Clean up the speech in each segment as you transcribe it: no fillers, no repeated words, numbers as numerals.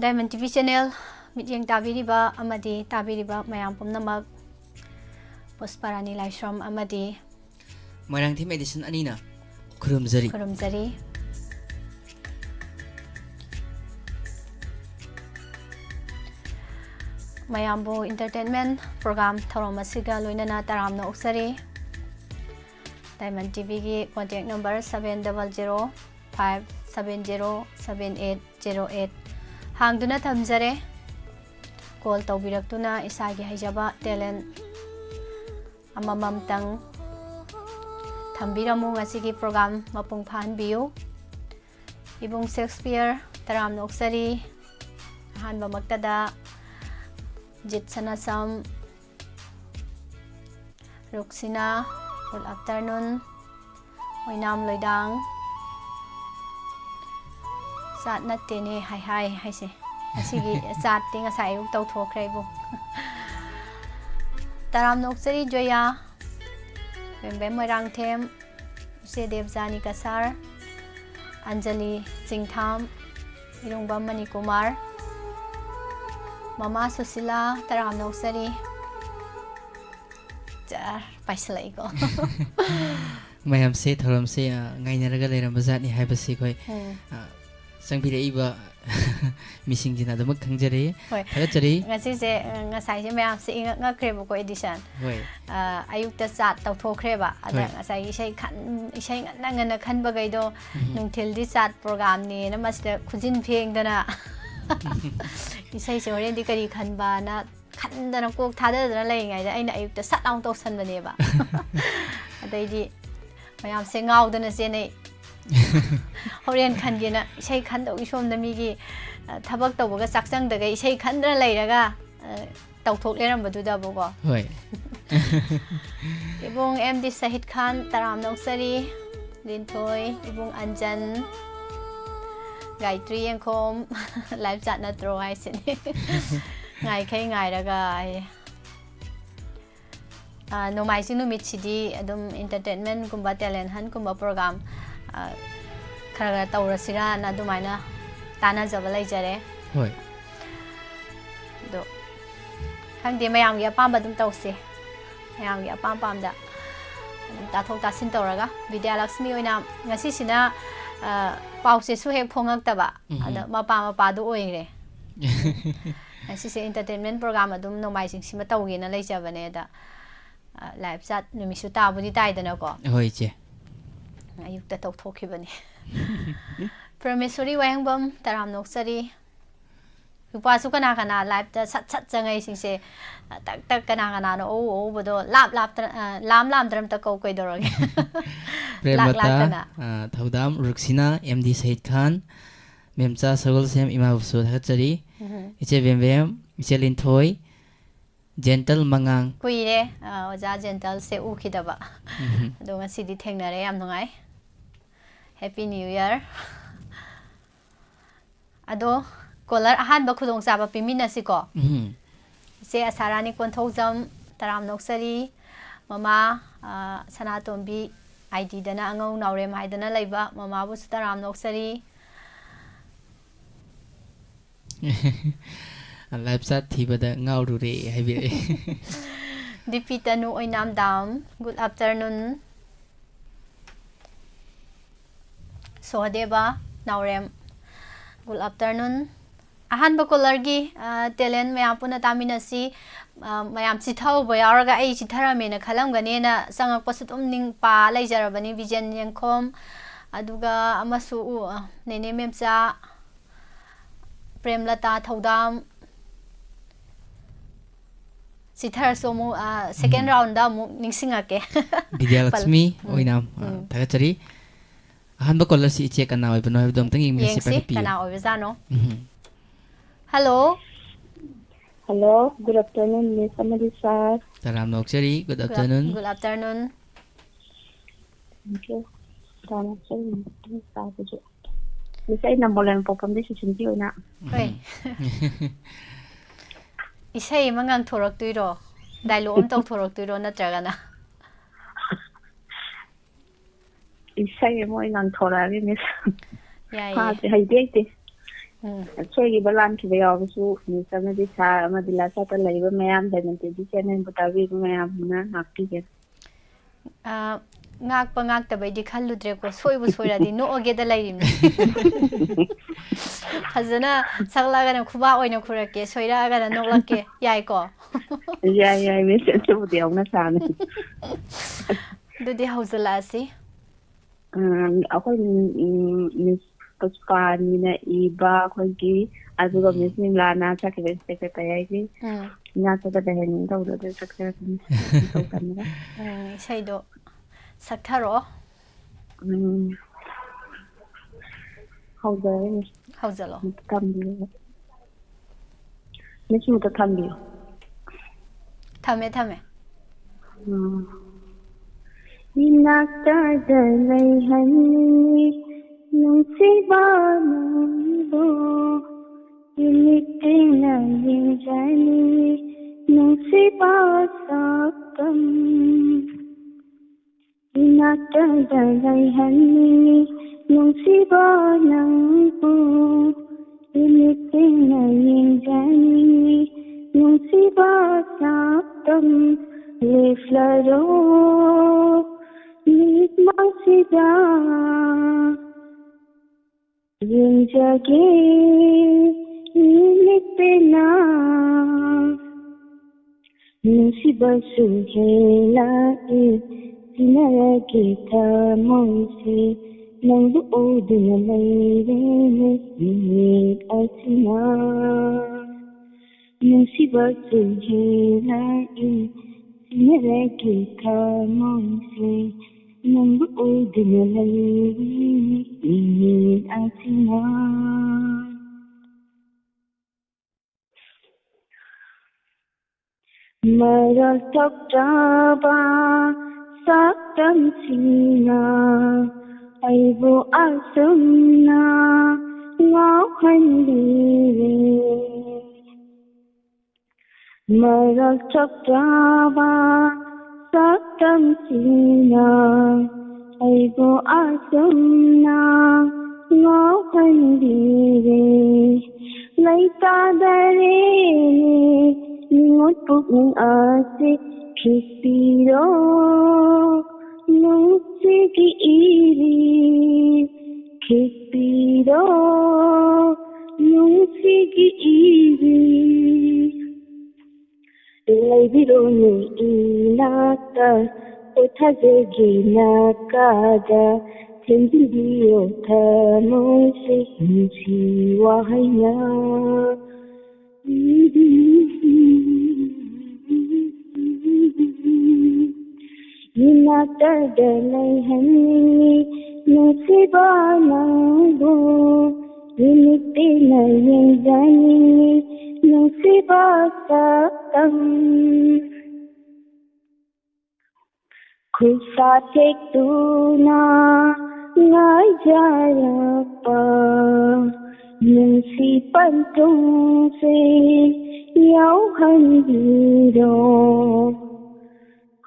Diamond TV Channel mityeng tabiriba amadi tabiriba mayam pumnamak Pusparani Laishram amadi Marang Team Edition Anina Kurumzari Mayambo Entertainment Program Tharomasiga Loinana Taramna Uksari Diamond TV ki contact number 700-570-7808 Hangduna thamjare call tawbiraktuna isagi haijaba talent amamamtang thambiramu ngasigi program mapung phanbiu ibung Shakespeare taram noksari hanba maktada Jit Sanasam Ruksina good afternoon Oinam Loidang Sat natte ne hai se asigi sat ting asai uk tau thokrai bu Taram noksari Joya Bembe Moirang Them Se Devjani Kasar Anjali Singtham Irungba Mani Kumar Mama Susila Taram noksari Jar paislai ko Mayam se Thoram se ngainaraga leiram ni haibasi koi Sangpiraiba missing jina damak khangjare thagachari ngasi se ngasai se mayam se nga krebo ko edition ayukta chat tawthokreba ada ngasai isai ngana khanba gaido nungthil di chat program ni namasda khujin phengdana isai se horen di kari khanba na khandana kok thadadana leingai da aina ayukta sat laung tawsanbane ba adaidi mayam se ngaudana se nei Horean Kandina, Shay Kando, Ishom the Migi, Tabak Toga, Saxang, the Gay, Shay Kandra Lairaga, Tautok Leram Baduda Bogo. Ibung MD Sahid Khan, Taram Noksari, Lintoy, Ibung Anjan, Gayatri and Com, Live Zatna Throw Ice in Ngai King Iraga. No my sinu michidi, Adum Entertainment, Kumba Talent, Han Kumba program. Khara taurasira na dumaina tana jabalai jare hoi do khangde mayam gi apam badum tawse mayam gi apam pam da ta thok ta sin tawraga Vidya Lakshmi oina ngasi sina pause su hek phongak taba ada mapa du oire ngasi se entertainment program adum nomai sing sima tawge na lai jabane da live chat numisu ta budi tai dana ko hoi che ayukta tawthokibani Permissory Wangbam Taram Noksari Upasu kana live ta sat jangai singse tak kana no bodo lap lam dram ta ko koi doroge Premlata Thaudam Ruksina MD Sahid Khan Memcha Sagol Sem Ima Busu Thachari Iche Bembem Iche Linthoi Gentle Mangang Kuire oja gentle se ukidaba do ngasidi thengnare yam nungai Happy New Year Ado Kolar ahan ba khudong saba pimina siko Se asarani konthojam Taram Noksari Mama Sanatombi ID dana angau naure mai dana laiba mama bu Taram Noksari Live chat thibada ngauru re haibire Dipita nu oinam dam good afternoon Sohdeba Naurem good afternoon ahan ba kolargi talent mayam puna taminasi mayam chithau boyaraga ai chithara mena khalam gane na sangak pasutum ning pa laijarabani vision yangkhom aduga amasu nene memcha Premlata Thaudam Sithar somu second round da mu ningsingake Vidya Lakshmi oinam thagachari Hanba caller si check kana oi bano dom tang ing message pa pi kana oi zano Hello Good afternoon Miss Amelisa Taram Noksari good afternoon Thank you Taram Noksari Miss ai nambolan popam de sisinti oina oi Isai mangang thorak tuiro dialogue tau thorak tuiro natragana Isai mo inang thoragi Miss ya ha hai de ꯑꯩꯈꯣꯏꯒꯤ ꯕꯂꯥꯟꯈꯤꯕ ꯌꯥꯎꯕꯁꯨ ꯃꯤꯁ ꯁꯥꯔ ꯑꯃꯗꯤ ꯂꯥꯁꯥꯇ ꯂꯩꯕ ꯃꯌꯥꯝ ꯗꯥꯏꯃꯟꯇꯦꯗꯤ ꯆꯦꯅꯦꯜꯕꯨ ꯇꯥꯕꯤꯕ ꯃꯌꯥꯝꯅ ꯉꯥꯛꯄꯤꯒꯦ ꯉꯥꯛꯄ ꯉꯥꯛꯇꯕꯩꯗꯤ ꯈꯜꯂꯨꯗ꯭ꯔꯦꯀꯣ ꯁꯣꯏꯕꯨ ꯁꯣꯏꯔꯗꯤ ꯅꯣꯛꯑꯒꯦꯗ ꯂꯩꯔꯤꯝꯅꯤ ꯐꯖꯅ ꯁꯛꯂꯛꯑꯒꯅ ꯈꯨꯕꯥꯛ ꯑꯣꯏꯅ ꯈꯨꯔꯛꯀꯦ ꯁꯣꯏꯔꯛꯑꯒꯅ ꯅꯣꯛꯂꯛꯀꯦ ꯌꯥꯏꯀꯣ ꯌꯥꯏ ꯃꯤꯁ ꯑꯗꯨꯕꯨꯗꯤ ꯌꯥꯎꯅ ꯁꯥꯅꯤ ꯑꯗꯨꯗꯤ ꯍꯧꯖꯤꯜꯂꯛꯑꯁꯤ ꯑꯩꯈꯣꯏ ꯃꯤꯁ ꯄꯨꯁꯄꯥꯅꯤꯅ ꯏꯕ ꯑꯩꯈꯣꯏꯒꯤ ꯑꯗꯨꯒ ꯃꯤꯁ ꯅꯤꯝꯂꯥꯅ ꯁꯛꯈꯤꯕ ꯁꯦꯀ꯭ꯔꯦꯇꯔꯤꯒꯤ ꯏꯅꯥꯛꯇ ꯂꯩꯍꯟꯅꯤꯡ ꯇꯧꯗꯣ ꯁꯛꯆꯔꯛꯀꯅꯤ ꯏꯁꯩꯗꯣ ꯁꯛꯊꯔꯛꯑꯣ ꯍꯧꯖꯔꯦ ꯃꯤꯁ ꯍꯧꯖꯜꯂꯣ ꯊꯝꯕꯤꯌꯨ ꯃꯤꯁ ꯑꯃꯨꯛꯇ ꯊꯝꯕꯤꯌꯨ ꯊꯝꯃꯦ 이낙따다 layhanni nungsibanabu initina yinjani nungsibasakam Inaqtada layhanni nungsibanabu initina yinjani nungsibasakam Leflaro Nitmasida Yinjage Nilipena Nusibasu hela Sinarage tamoise Nangdu uduna layre Nit asina Nusibasu hela Sinarage tamoise Nangdu uduna layre Nit asina Maral tokjaba saktam sina Aibu asumna ngawhandire Maral tokjaba saktam sina Aibu asumna ngawhandire Laitadare Ningot pukning ase Kipiro Nutsigi iri Kipiro Nutsigi iri Laibiro ni inata Utazegi nakada Tendidio tamose Nsi wahaya Inaqtada layhanni nusibanabu Initina yinjani nusibasakam Kusatek tuna ngajarapa Nungsipan tungse yauhandiro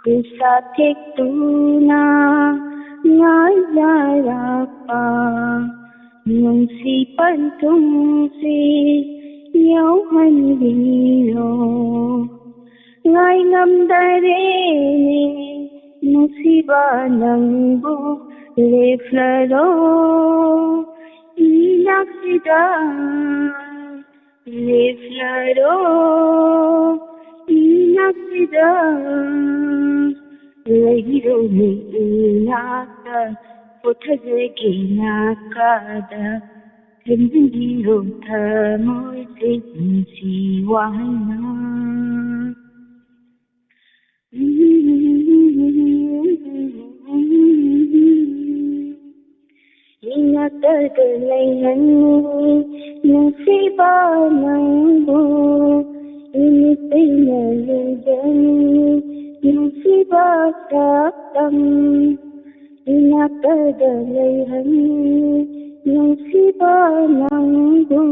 Kusatek tuna ngajarapa Nungsipan tungse yauhandiro Ngay ngamdare Nusiba nangbu leflaro Inaksida Leflaro Inaksida Lahiro ni inakta Potazegi nakada Tendindiro tamoise Nsi wahana Inaqtada layhanni nusibanabu Initina yinjani nusibasakam Inaqtada layhanni nusibanabu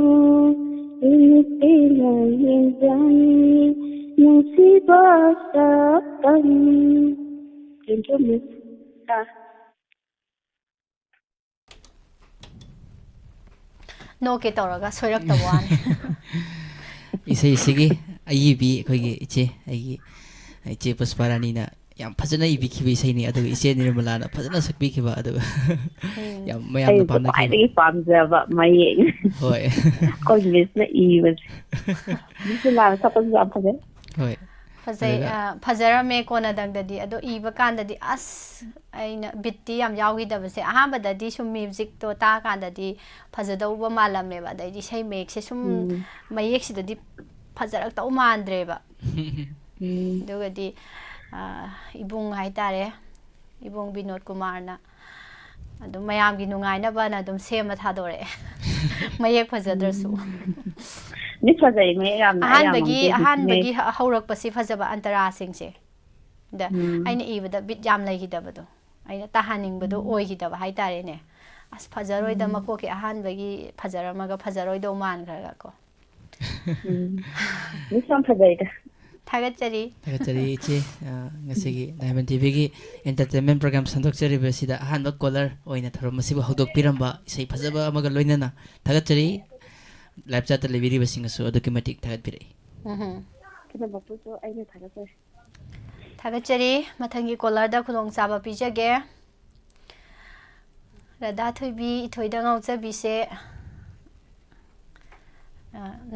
Initina yinjani nusibasakam Thank you, Miss. โนเกตอร์ก็สวยรักตะวัน อีเซสิกีไอ้บีคุยกี่อีเจไอ้เจปุสปารานีน่ะยามพัฒนาอีบีคิบิเซนี่อะดูอีเจนี่มันลานะพัฒนาสักบีคิบะอะดูยามไม่ยามนะปามนะคิบ ไอ้ปามจะแบบไม่เอง โอ้ย ก็ยิ่งไม่อีมันนี่คือเราชอบเป็นแบบนั้น โอ้ย Fazera me kona dagdadi ado iba kandadi as aina bitti yam yawgi dabase ahamba dadi sum music to ta kandadi fazada uba malamne ba dadi sei make se sum mayek si dadi fazarak ta umandre ba dogadi ibung haitare ibung Binod Kumar na adum mayam gi nungai na ba na adum sema thadore mayek fazadrasuนี่ฟาใจไม่ยามนะ อาหารบางเขารักภาษีภาษาอันตราสิ่งเช่เด้อไอ้นี่อีบดบิดยามเลยคิดว่าดูไอ้นี่ตาหันิงบดูโอ้ยคิดว่าให้ตาเรเนี่ยอัสภาษารอยดมาโคกิอาหารบางภาษารามาก็ภาษารอยดมันกันก็นี่ชอบฟาใจกันทักจรีเจงั้นสิกีในบันทีวีกีเอนเตอร์เทนเมนต์โปรแกรมสันตุกจรีเบสิดาอาหารบักคอลเลอร์โอ้ยนะทารุมาสิบหัวดกพิรัมบะใส่ภาษาบ้ามากันลอยนั่นนะทักจรีไลฟ์จัดตะลีวีดีบสิงห์สูดกิมติกทักไปเลยคิดว่าปุ๊บก็ไอ้เนี่ยทักจรีมาทั้งกี่คอลเลอร์ได้คุณองค์ซาบะพิจเกะระดับทวีถอยดังเอาจะบิเส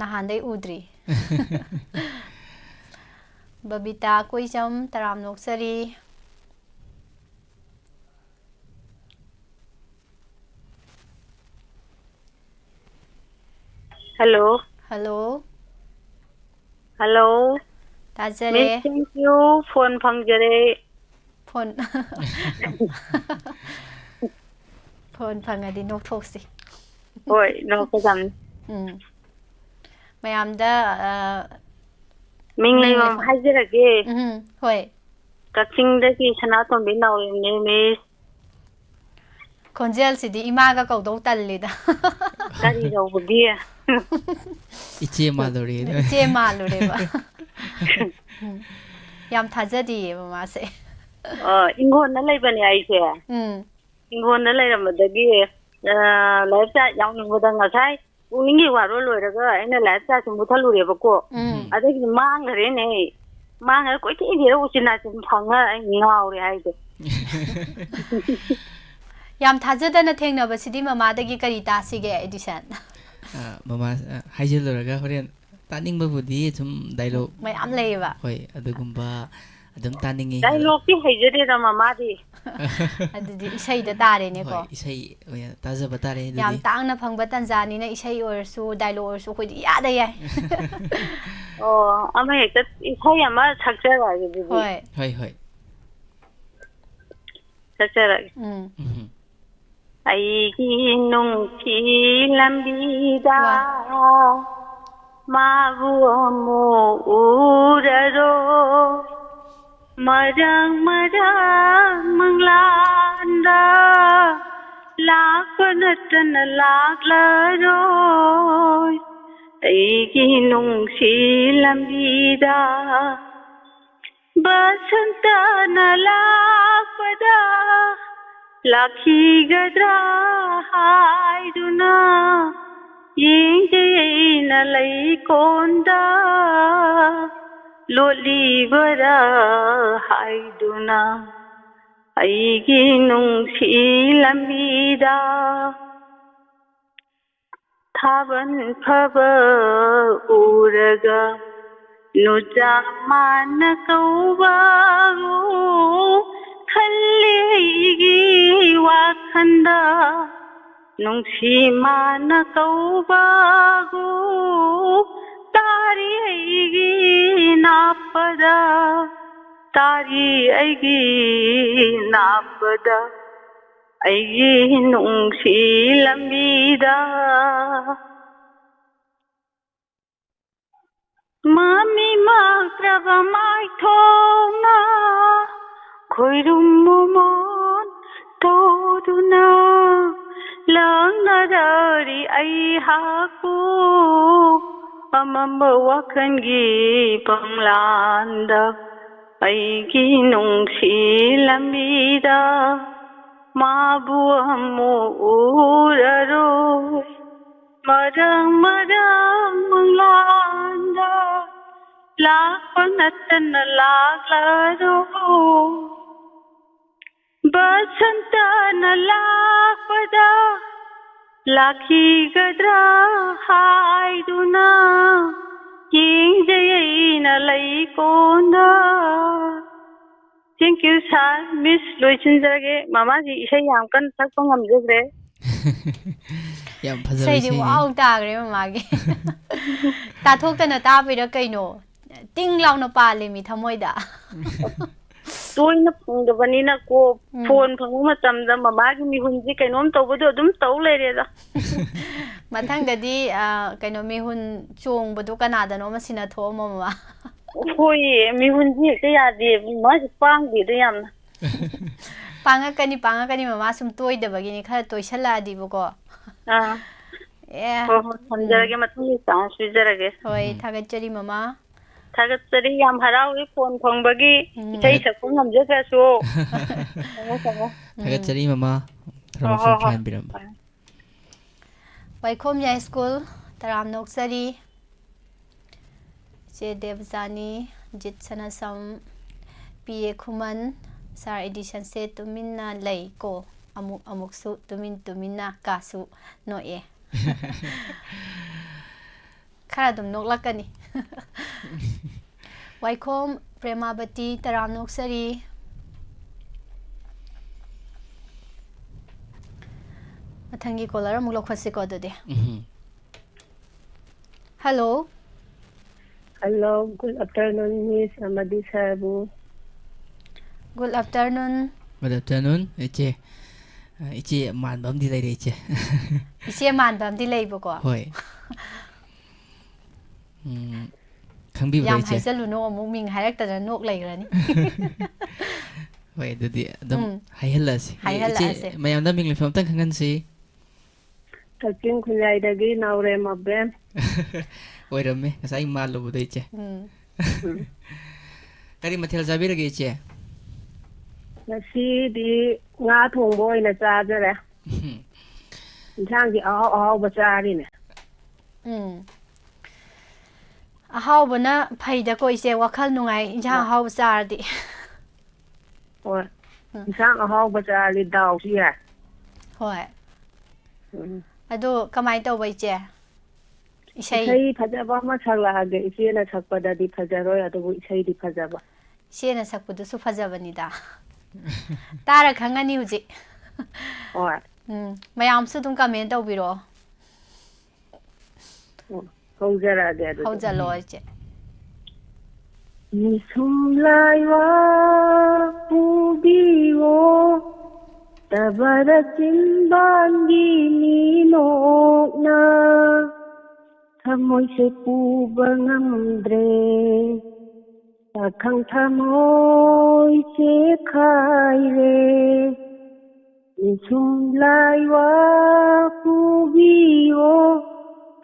นาฮันได้อุดรีบบิตาคุยจำตรามนกสรีฮัลโหลตาเจเร Miss thank you โฟนฟังเจเรพนพังอดีนกทกสิโอ้ยนกก็จำไม่ยามได้มิงเลยว่าให้เจเรกี้เฮ้ยกัดซิงได้กี่ชนะตอนบินเอาเลยเนี่ยมิสคนเจลสิดีอีมาก็เก่าดูตันเลยนะการที่เราบุดีอ่ะอีเจมาลูรีวะยามทัศดีประมาณสิอิงคนนั่นเลยเป็นไงเชียอิงคนนั่นเลยเราไม่ได้กี่ไลฟ์จะยังหนึ่งคนต่างกันใช่อุ้งยิ่งว่ารู้เลยแล้วก็ไอ้เนี่ยไลฟ์จะสมมติถ้ารู้เรื่องก็อาจจะกี่มั่งเลยเนี่ยมั่งแล้วก็ที่เดียวอุชินาจะพังอ่ะไอ้เงาเลยไอ้เด็กยามทัศน์นั้นเท่งเนอะบัดนี้มาได้กี่กริตาสิเกอดิฉันมาให้เจอเลยก็เขาเรียนตานิ่งแบบดีทุ่มไดโลกไม่อ้ำเลยว่ะเฮ้ยอดูกุมบ้าอดูตานิ่งไดโลกที่ให้เจอได้มาดีอดูอิชัยเดตาเรเนี่ยก็อิชัยตาจะบัตาเรยามตั้งนะพังบัตันจานี่นะอิชัยอร์สูไดโลอร์สูคุยดีอะไรยัยโอ้อาไม่ก็อิชัยมาชักเจออะไรอยู่ดีเฮ้ยชักเจออะไรไอ้นุ่งที่ลำบีดามาบัวโมอุระโรมาดังมังลานดาลากปนัดนลากละโรไอ้นุ่งที่ลำบีดาบัสันตานลากปดาLakhi gadra haiduna yengina lai konda loli bara haiduna aigi nung silamida thaban phaba uraga nujaman kauba खल्लेगी वाखंदा नुंसी मान कौबागो तारी ऐगी नापदा तारी ऐगी नापदा ऐगी नुंसी लंबीदा मामी माक्रब माई थोंगा Khoirum momon toduna lang nadari ai haku amamba wakangi panglanda ai ginung silamida mabu mo uraro Marang menglanda lakpanatan laklaro basanta nalakpada lakhi gadra haiduna yingjay nalay konda. Thank you sir. Miss Loichinjage mama ji isay yam kan sakpang amjagre. Yam phazar Say di wow tagre mamagi. Tathoktana tabira kaino. Ting law na pali mi thamoida. Toy na pungdabani na ko phone phangu matamda mamagi mi hunji kainom tawbado adum taw leire da. Mathangdadi kaino mi hun chung badu kanada no masina tho mama. Hoi mi hunji ke yadi ma pang di de yam. Pangakani mama sum toy da bagini khara toy shala di buko. Yeah. Samjarage matni sa sujarage. Hoi thagachari mama. Thagatsari yam harawi phone phongbagi isai sakpang amjaga so. Thagatsari mama throm fan biram. Waikhom ya school taram noksari che devzani jit sanasam pa khuman sar edition se tuminna lei ko amuk su tuminna ka su no e khara dum noklakani Waikhom Premabati taram noksari mathangi caller amuk lokhwasi ko dode. Hello. Hello, good afternoon, Miss Amadi Sabu. Good afternoon. Good afternoon. Ichi manbam di lai ichi. Ichi manbam di lai boko. Hoi. Khangbi ba Yam ichi. haisalu no amuk ming hairak ta nok lai grani. Hoi dudi dam haihalas. Haihalas. Mayam da ming lefam tang khangan si. Taking Kulai Dagi, Naure Mabem. Oirame, kasai malo bu ichi. Kari mathil zabir ge ichi. Nasi di nga thong boy na chajare. Insang di aw bachari ne. Ahaw bana phaida ko ise wakhal nungai injang ahaw chardi. Hoi. Insang aw bachari daw si ya. Hoi. Ado kamai tawbai che? Isai phajaba ma sagla age ise na sakpada di phajaro ya to isai di phajaba. Ise na sakpudu su phajabani da. Tara khangani huji. Hoi. Mayam su dum comment tawbiro. Haujara age. Haujalo che. Nisum laiwa pubiwo tabaratin bandi ninokna thamoy se pubangamdre takhang thamoy se khaire nisum laiwa pubiwo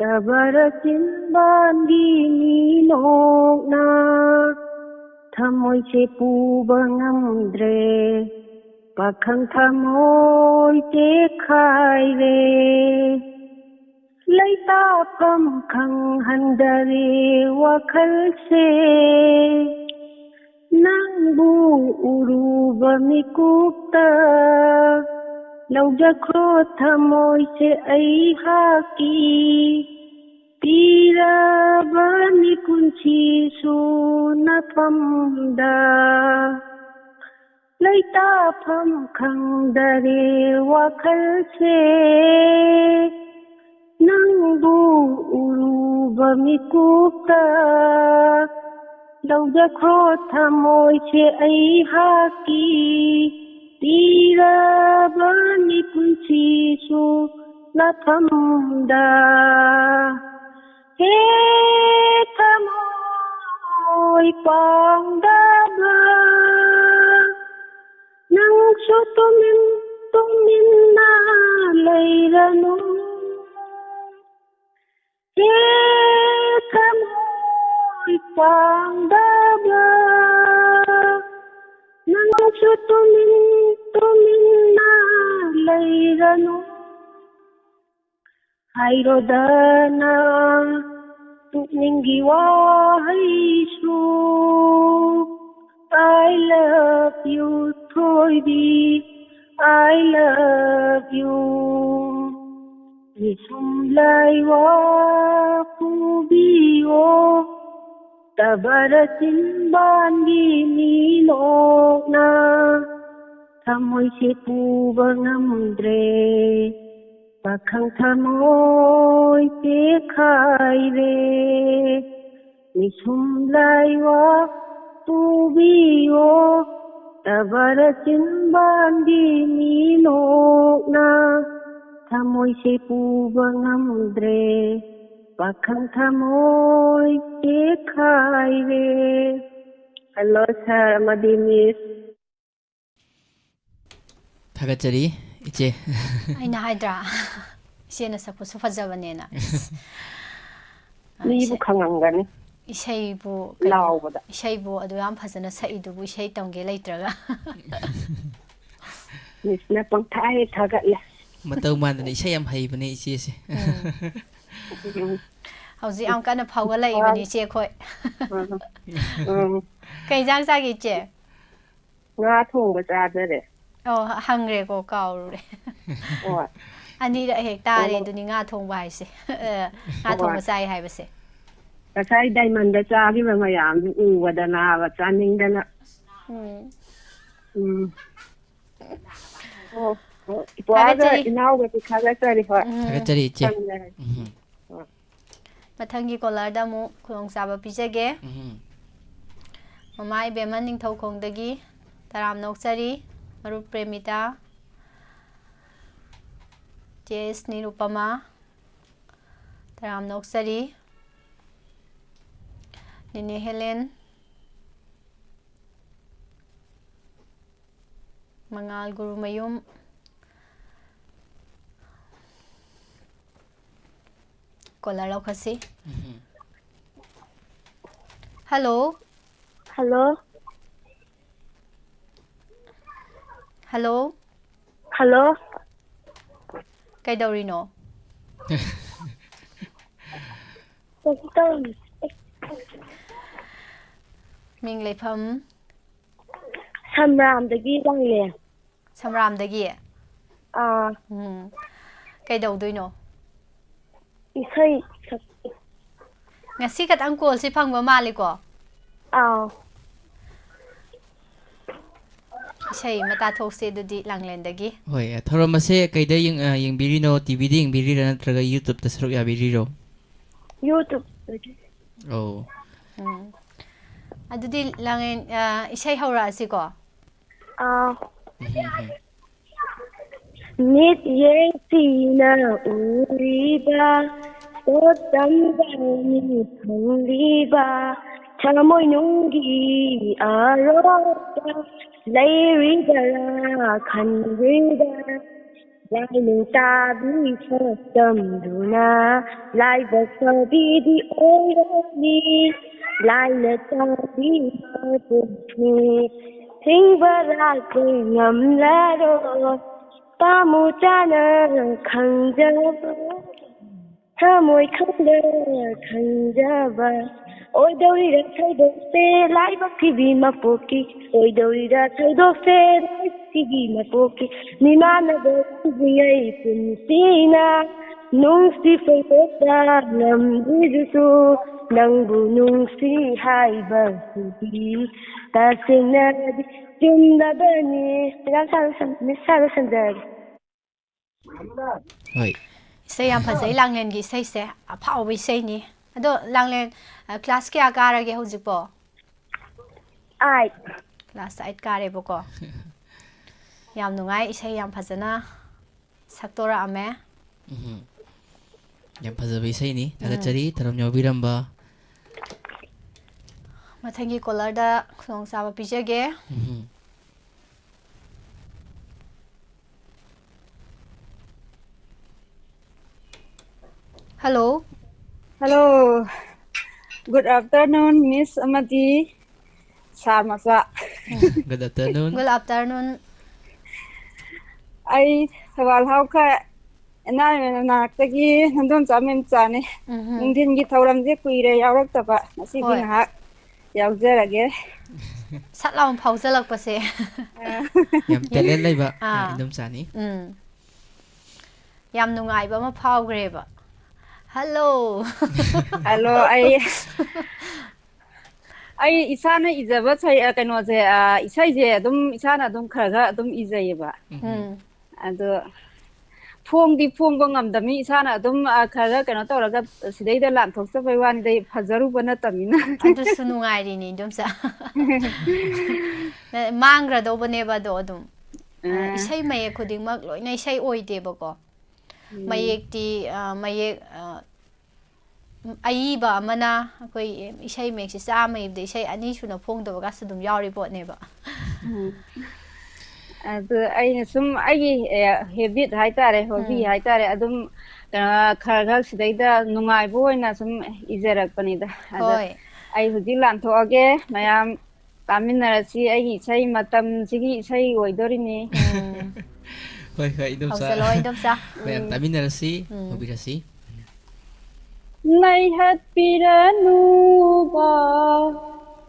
tabaratin bandi ninokna thamoy se pubangamdre pakhang thamoy te khaire laita pham khang handare wakhal se nangbu uruba mikupta laujakho thamoy se ai haki tira bani kunchi su na phamda laita pham khang dare wakhal se nangbu uruba mikupta laujakho thamoy se ai haki tira bani kunchi su na phamda he thamoy pangdaba nang su tumin na leiranu he thamoy pangdaba nang su tumin na leiranu Hairodana Ningiwa Haisu I love you Toibi I love you Nisumlai wa Kubiyo Tabaratin Bandi Nilona Tamoy si Pubang Amdre Pakhang Tamoy Tekhay Re Nisumlay wa Tubiyo Tabaratin Bandi Nilona Tamoy si Pubang Amdre Pakhang Tamoy Tekhay Re Hello sir, Amadi Miss Thagachari iche Aina haidra Isena sakpusu fajabanena Nibu khangangani Ishaibu Laubada Ishaibu adu yam phajana saidubu ishai tamge leitraga Miss na pangthai thagatla matau mandana isai yam haibane iche se Hauji am kana phawga laibani che khoi Kai jang sa gi che Nga thongba chadare Oh hangre ko kaurure Oh Ani da hektar duni nga thongba haise nga thongba sai haibase Kasai diamond da chagi ba mayam uwadana wa chaningdana Oh Ipuaga inauga tikhagatari ho thagachari iche Mathangi kolar da mu khulong saba pijage Mamai beman ning thau khong dagi taram noksari marup premita Jes Nirupama taram noksari Nini Helen Mangal Guru Mayum Kolar laukasi Hello Hello Hello Hello Kaidorino Ming Lepham Samramdagi langle Samramdagi Kaidodoino Isai Ngasi kat angkol si phangba mali ko Isai mata thokse dudi langlendagi hoi thoramase kaida yung birino tv di yung birira natraga youtube ta saruk ya biriro YouTube oh Adudi langen isai haura si ko Nit yang tina uriba Totam dami thangriba Chamoy nungi arota Lairida khanrida Lainung tabi fasamduna Laiba sabidi oirani Laina tabi mapuni Thingbarake ngamlaro Pamutana khangjaba Thamoy khangda khangjaba Oi daurira thaidokse laiba kibi mapoki Oi daurira thaidokse laiba kibi mapoki Mimana dosiyai punsina Nungsi faidoksa nambirusu Nangbu nungsi haiba subi Tasinadi jumdabani Misal sandari hoi Isai yam phajai langlen gi isai se aphau bi isai ni Ado langlen class kya karage hujikpo Ai Class 8 kare boko Yam nungai isai yam phajana saktora ame yam phajabe isai ni thagachari taram nyobiramba Mathangi kolar da khulong saba pijage Hello Hello. Good afternoon, Miss Amati. Sarmasa. good afternoon Good afternoon I sawal how ka ꯑꯦꯅꯥ ꯅꯥꯛꯇꯒꯤ ꯅꯟꯗꯣꯝꯆꯥ ꯃꯦꯝꯆꯥꯅꯦ ꯅꯨꯡꯊꯤꯟꯒꯤ ꯊꯧꯔꯝꯁꯦ ꯀꯨꯏꯔꯦ ꯌꯥꯎꯔꯛꯇꯕ ꯉꯁꯤꯗꯤ ꯉꯥꯏꯍꯥꯛ ꯌꯥꯎꯖꯔꯒꯦ ꯁꯠ ꯂꯥꯎꯅ ꯐꯥꯎꯖꯜꯂꯛꯄꯁꯦ ꯌꯥꯝ talent ꯂꯩꯕ ꯏꯟꯗꯣꯝꯆꯥꯅꯤ ꯌꯥꯝ ꯅꯨꯡꯉꯥꯏꯕ ꯑꯃ ꯐꯥꯎꯈ꯭ꯔꯦꯕ ꯍꯜꯂꯣ ꯍꯜꯂꯣ ꯑꯩ ꯏꯁꯥꯅ ꯏꯖꯕ ꯀꯩꯅꯣꯁꯦ ꯏꯁꯩꯁꯦ ꯑꯗꯨꯝ ꯏꯁꯥꯅ ꯑꯗꯨꯝ ꯈꯔ ꯑꯗꯨꯝ ꯏꯖꯩꯌꯦꯕ ꯑꯗꯣ ꯐꯣꯡꯕ ꯉꯝꯗꯕꯅꯤ ꯏꯁꯥꯅ ꯑꯗꯨꯝ ꯈꯔ ꯀꯩꯅꯣ ꯇꯧꯔꯒ ꯁꯤꯗꯩꯗ ꯂꯥꯟꯊꯣꯛꯆꯕꯩ ꯋꯥꯅꯤꯗꯩ ꯐꯖꯔꯨꯕ ꯅꯠꯇꯕꯅꯤꯅ ꯑꯗꯨꯁꯨ ꯅꯨꯡꯉꯥꯏꯔꯤꯅꯤ ꯑꯗꯨꯝꯁꯨ ꯃꯥꯡꯈ꯭ꯔꯗꯧꯕꯅꯦꯕ ꯑꯗꯣ ꯑꯗꯨꯝ ꯏꯁꯩ ꯃꯌꯦꯛ ꯈꯨꯗꯤꯡꯃꯛ ꯂꯣꯏꯅ ꯏꯁꯩ ꯑꯣꯏꯗꯦꯕꯀꯣ ꯃꯌꯦꯛꯇꯤ ꯃꯌꯦꯛ ꯑꯏꯕ ꯑꯃꯅ ꯑꯩꯈꯣꯏ ꯏꯁꯩ ꯃꯌꯦꯛꯁꯦ ꯆꯥꯝꯃ ꯏꯕꯗ ꯏꯁꯩ ꯑꯅꯤ ꯁꯨꯅ ꯐꯣꯡꯗꯕꯒꯁꯨ ꯑꯗꯨꯝ ꯌꯥꯎꯔꯤ ꯄꯣꯠꯅꯦꯕ ꯑꯗꯨ ꯑꯩꯅ ꯁꯨꯝ ꯑꯩꯒꯤ ꯍꯦꯕꯤꯠ ꯍꯥꯏꯇꯥꯔꯦ ꯍꯣꯕꯤ ꯍꯥꯏꯇꯥꯔꯦ ꯑꯗꯨꯝ ꯈꯔ ꯁꯤꯗꯩꯗ ꯅꯨꯡꯉꯥꯏꯕ ꯑꯣꯏꯅ ꯁꯨꯝ ꯏꯖꯔꯛꯄꯅꯤꯗ ꯑꯗ ꯑꯩ ꯍꯧꯖꯤꯛ ꯂꯥꯟꯊꯣꯛꯑꯒꯦ ꯃꯌꯥꯝ ꯇꯥꯃꯤꯟꯅꯔꯁꯤ ꯑꯩꯒꯤ ꯏꯁꯩ ꯃꯇꯝꯁꯤꯒꯤ ꯏꯁꯩ ꯑꯣꯏꯗꯣꯔꯤꯅꯤ ꯍꯣꯏ ꯏꯟꯗꯣꯝꯆꯥ ꯃꯌꯥꯝ ꯇꯥꯃꯤꯟꯅꯔꯁꯤ ꯍꯧꯕꯤꯔꯁꯤ ꯅꯩꯍꯠꯄꯤꯔꯅꯨꯕ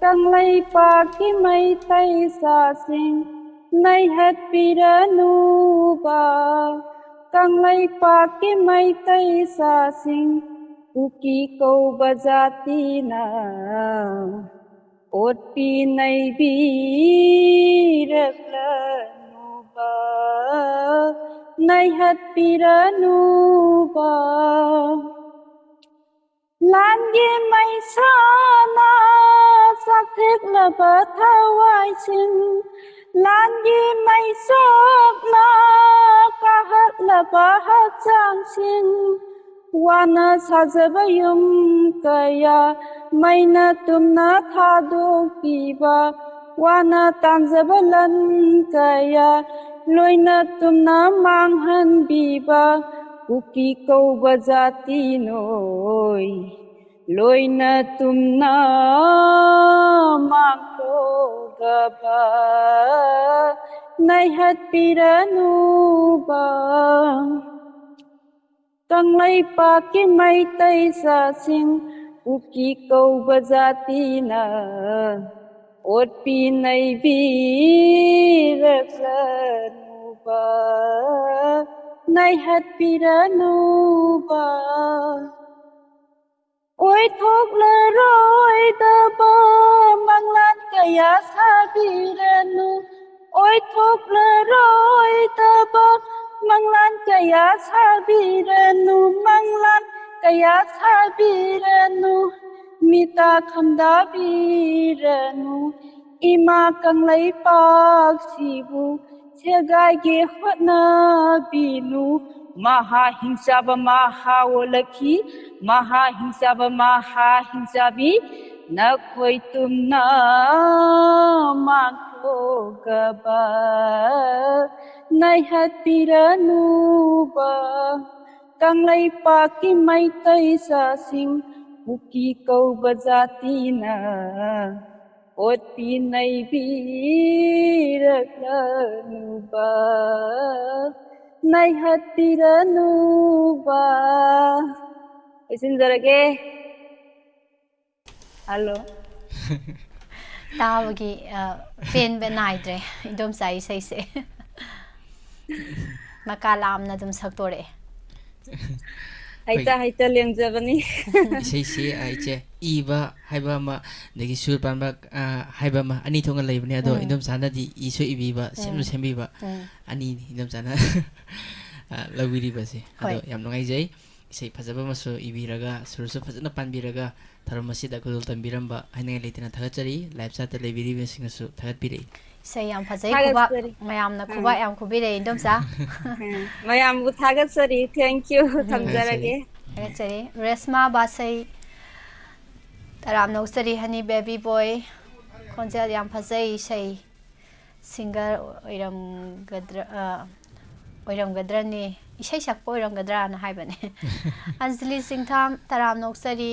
ꯀꯪꯂꯩꯄꯥꯛꯀꯤ ꯃꯩꯇꯩꯆꯥꯁꯤꯡ ꯅꯩꯍꯠꯄꯤꯔꯅꯨꯕ ꯀꯪꯂꯩꯄꯥꯛꯀꯤ ꯃꯩꯇꯩꯆꯥꯁꯤꯡ ꯀꯨꯀꯤ ꯀꯧꯕ ꯖꯥꯇꯤꯅ ꯑꯣꯠꯄꯤ ꯅꯩꯕꯤꯔꯛꯂꯅꯨꯕ ꯅꯩꯍꯠꯄꯤꯔꯅꯨꯕ ꯂꯥꯟꯒꯤ ꯃꯩꯁꯥꯅ ꯆꯥꯛꯊꯦꯛꯂꯕ ꯊꯋꯥꯏꯁꯤꯡ ꯂꯥꯟꯒꯤ ꯃꯩꯆꯥꯛꯅ ꯀꯥꯍꯠꯂꯕ ꯍꯛꯆꯥꯡꯁꯤꯡ ꯋꯥꯅ ꯁꯥꯖꯕ ꯌꯨꯝ ꯀꯌꯥ ꯃꯩꯅ ꯇꯨꯝꯅ ꯊꯥꯗꯣꯛꯄꯤꯕ ꯋꯥꯅ ꯇꯥꯟꯖꯕ ꯂꯟ ꯀꯌꯥ ꯂꯣꯏꯅ ꯇꯨꯝꯅ ꯃꯥꯡꯍꯟꯕꯤꯕ ꯀꯨꯀꯤ ꯀꯧꯕ ꯖꯥꯇꯤ ꯅꯣꯏ ꯂꯣꯏꯅ ꯇꯨꯝꯅ ꯃꯥꯡꯊꯣꯛꯈ꯭ꯔꯕ ꯅꯩꯍꯠꯄꯤꯔꯅꯨꯕ ꯀꯪꯂꯩꯄꯥꯛꯀꯤ ꯃꯩꯇꯩꯆꯥꯁꯤꯡ ꯀꯨꯀꯤ ꯀꯧꯕ ꯖꯥꯇꯤꯅ ꯑꯣꯠꯄꯤ ꯅꯩꯕꯤꯔꯛꯂꯅꯨꯕ ꯅꯩꯍꯠꯄꯤꯔꯅꯨꯕ ꯑꯣꯏꯊꯣꯛꯂꯔꯣꯏꯗꯕ ꯃꯪꯂꯥꯟ ꯀꯌꯥ ꯁꯥꯕꯤꯔꯅꯨ ꯑꯣꯏꯊꯣꯛꯂꯔꯣꯏꯗꯕ ꯃꯪꯂꯥꯟ ꯀꯌా ꯁꯥꯕꯤꯔꯅꯨ ꯃꯪꯂꯥꯟ ꯀꯌా ꯁꯥꯕꯤꯔꯅꯨ ꯃꯤꯇꯥ ꯈꯝꯗꯥꯕꯤꯔꯅꯨ ꯏꯃꯥ ꯀꯪꯂꯩꯄꯥꯛꯁꯤꯕꯨ ꯁꯦꯒꯥꯏꯒꯦ ꯍꯣꯠꯅꯕꯤꯅꯨ ꯃꯍꯥ ꯍꯤꯡꯆꯥꯕ ꯃꯍꯥ ꯑꯣꯜꯂꯛꯈꯤ ꯃꯍꯥ ꯍꯤꯡꯆꯥꯕ ꯃꯍꯥ ꯍꯤꯡꯆꯥꯕꯤ ꯅꯈꯣꯏ ꯇꯨꯝꯅ ꯃꯥꯡꯊꯣꯛꯈ꯭ꯔꯕ ꯅꯩꯍꯠꯄꯤꯔꯅꯨꯕ ꯀꯪꯂꯩꯄꯥꯛꯀꯤ ꯃꯩꯇꯩꯆꯥꯁꯤꯡ ꯀꯨꯀꯤ ꯀꯧꯕ ꯖꯥꯇꯤꯅ ꯑꯣꯠꯄꯤ ꯅꯩꯕꯤꯔꯛꯂꯅꯨꯕ ꯅꯩꯍꯠꯄꯤꯔꯅꯨꯕ ꯂꯣꯏꯁꯤꯟꯖꯔꯒꯦ ꯍꯜꯂꯣ ꯇꯥꯕꯒꯤ ꯄꯦꯟꯕ ꯅꯥꯏꯗ꯭ꯔꯦ ꯏꯟꯗꯣꯝꯆꯥ ꯏꯁꯩꯁꯦ ꯃꯀꯥ ꯂꯥꯝꯅ ꯑꯗꯨꯝ ꯁꯛꯇꯣꯔꯛꯑꯦ ꯍꯩꯇ ꯂꯦꯡꯖꯕꯅꯤ ꯏꯁꯩꯁꯤ ꯏꯆꯦ ꯏꯕ ꯍꯥꯏꯕ ꯑꯃ ꯑꯗꯒꯤ ꯁꯨꯔ ꯄꯥꯟꯕ ꯍꯥꯏꯕ ꯑꯃ ꯑꯅꯤ ꯊꯣꯛꯅ ꯂꯩꯕꯅꯦ ꯑꯗꯣ ꯏꯟꯗꯣꯝꯆꯥꯅꯗꯤ ꯏꯁꯨ ꯏꯕꯤꯕ ꯁꯦꯝꯁꯨ ꯁꯦꯝꯕꯤꯕ ꯑꯅꯤꯅꯤ ꯏꯟꯗꯣꯝꯆꯥꯅ ꯂꯧꯕꯤꯔꯤꯕꯁꯦ ꯑꯗꯣ ꯌꯥꯝ ꯅꯨꯡꯉꯥꯏꯖꯩ ꯏꯁꯩ ꯐꯖꯕ ꯑꯃꯁꯨ ꯏꯕꯤꯔꯒ ꯁꯨꯔꯁꯨ ꯐꯖꯅ ꯄꯥꯟꯕꯤꯔꯒ ꯊꯧꯔꯝ ꯑꯁꯤꯗ ꯈꯨꯗꯣꯜ ꯇꯝꯕꯤꯔꯝꯕ ꯍꯥꯏꯅꯤꯡꯉꯥꯏ ꯂꯩꯇꯅ ꯊꯥꯒꯠꯆꯔꯤ ꯂꯥꯏꯞ ꯆꯥꯠꯇ ꯂꯩꯕꯤꯔꯤꯕꯁꯤꯡꯅꯁꯨ ꯊꯥꯒꯠꯄꯤꯔꯛꯏ ꯏꯁꯩ ꯌꯥꯝ ꯐꯖꯩ ꯈꯨꯕꯥꯛ ꯃꯌꯥꯝꯅ ꯈꯨꯕꯥꯛ ꯌꯥꯝ ꯈꯨꯕꯤꯔꯛꯏ ꯏꯟꯗꯣꯝꯆꯥ ꯃꯌꯥꯝꯕꯨ ꯊꯥꯒꯠꯆꯔꯤ ꯊꯦꯡꯀ꯭ꯌꯨ ꯊꯝꯖꯔꯒꯦ ꯊꯥꯒꯠꯆꯔꯤ ꯔꯦꯁꯃꯥ ꯕꯥꯁꯩ ꯇꯔꯥꯝ ꯅꯧꯆꯔꯤ ꯍꯅꯤ ꯕꯦꯕꯤ ꯕꯣꯏ ꯈꯣꯟꯖꯦꯜ ꯌꯥꯝ ꯐꯖꯩ ꯏꯁꯩ ꯁꯤꯡꯒꯔ ꯑꯣꯏꯔꯝꯒꯗ꯭ꯔꯅꯤ ꯏꯁꯩ ꯁꯛꯄ ꯑꯣꯏꯔꯝꯒꯗ꯭ꯔꯥꯅ ꯍꯥꯏꯕꯅꯦ ꯑꯟꯖꯂꯤ ꯆꯤꯡꯊꯥꯝ ꯇꯔꯥꯝ ꯅꯣꯛꯆꯔꯤ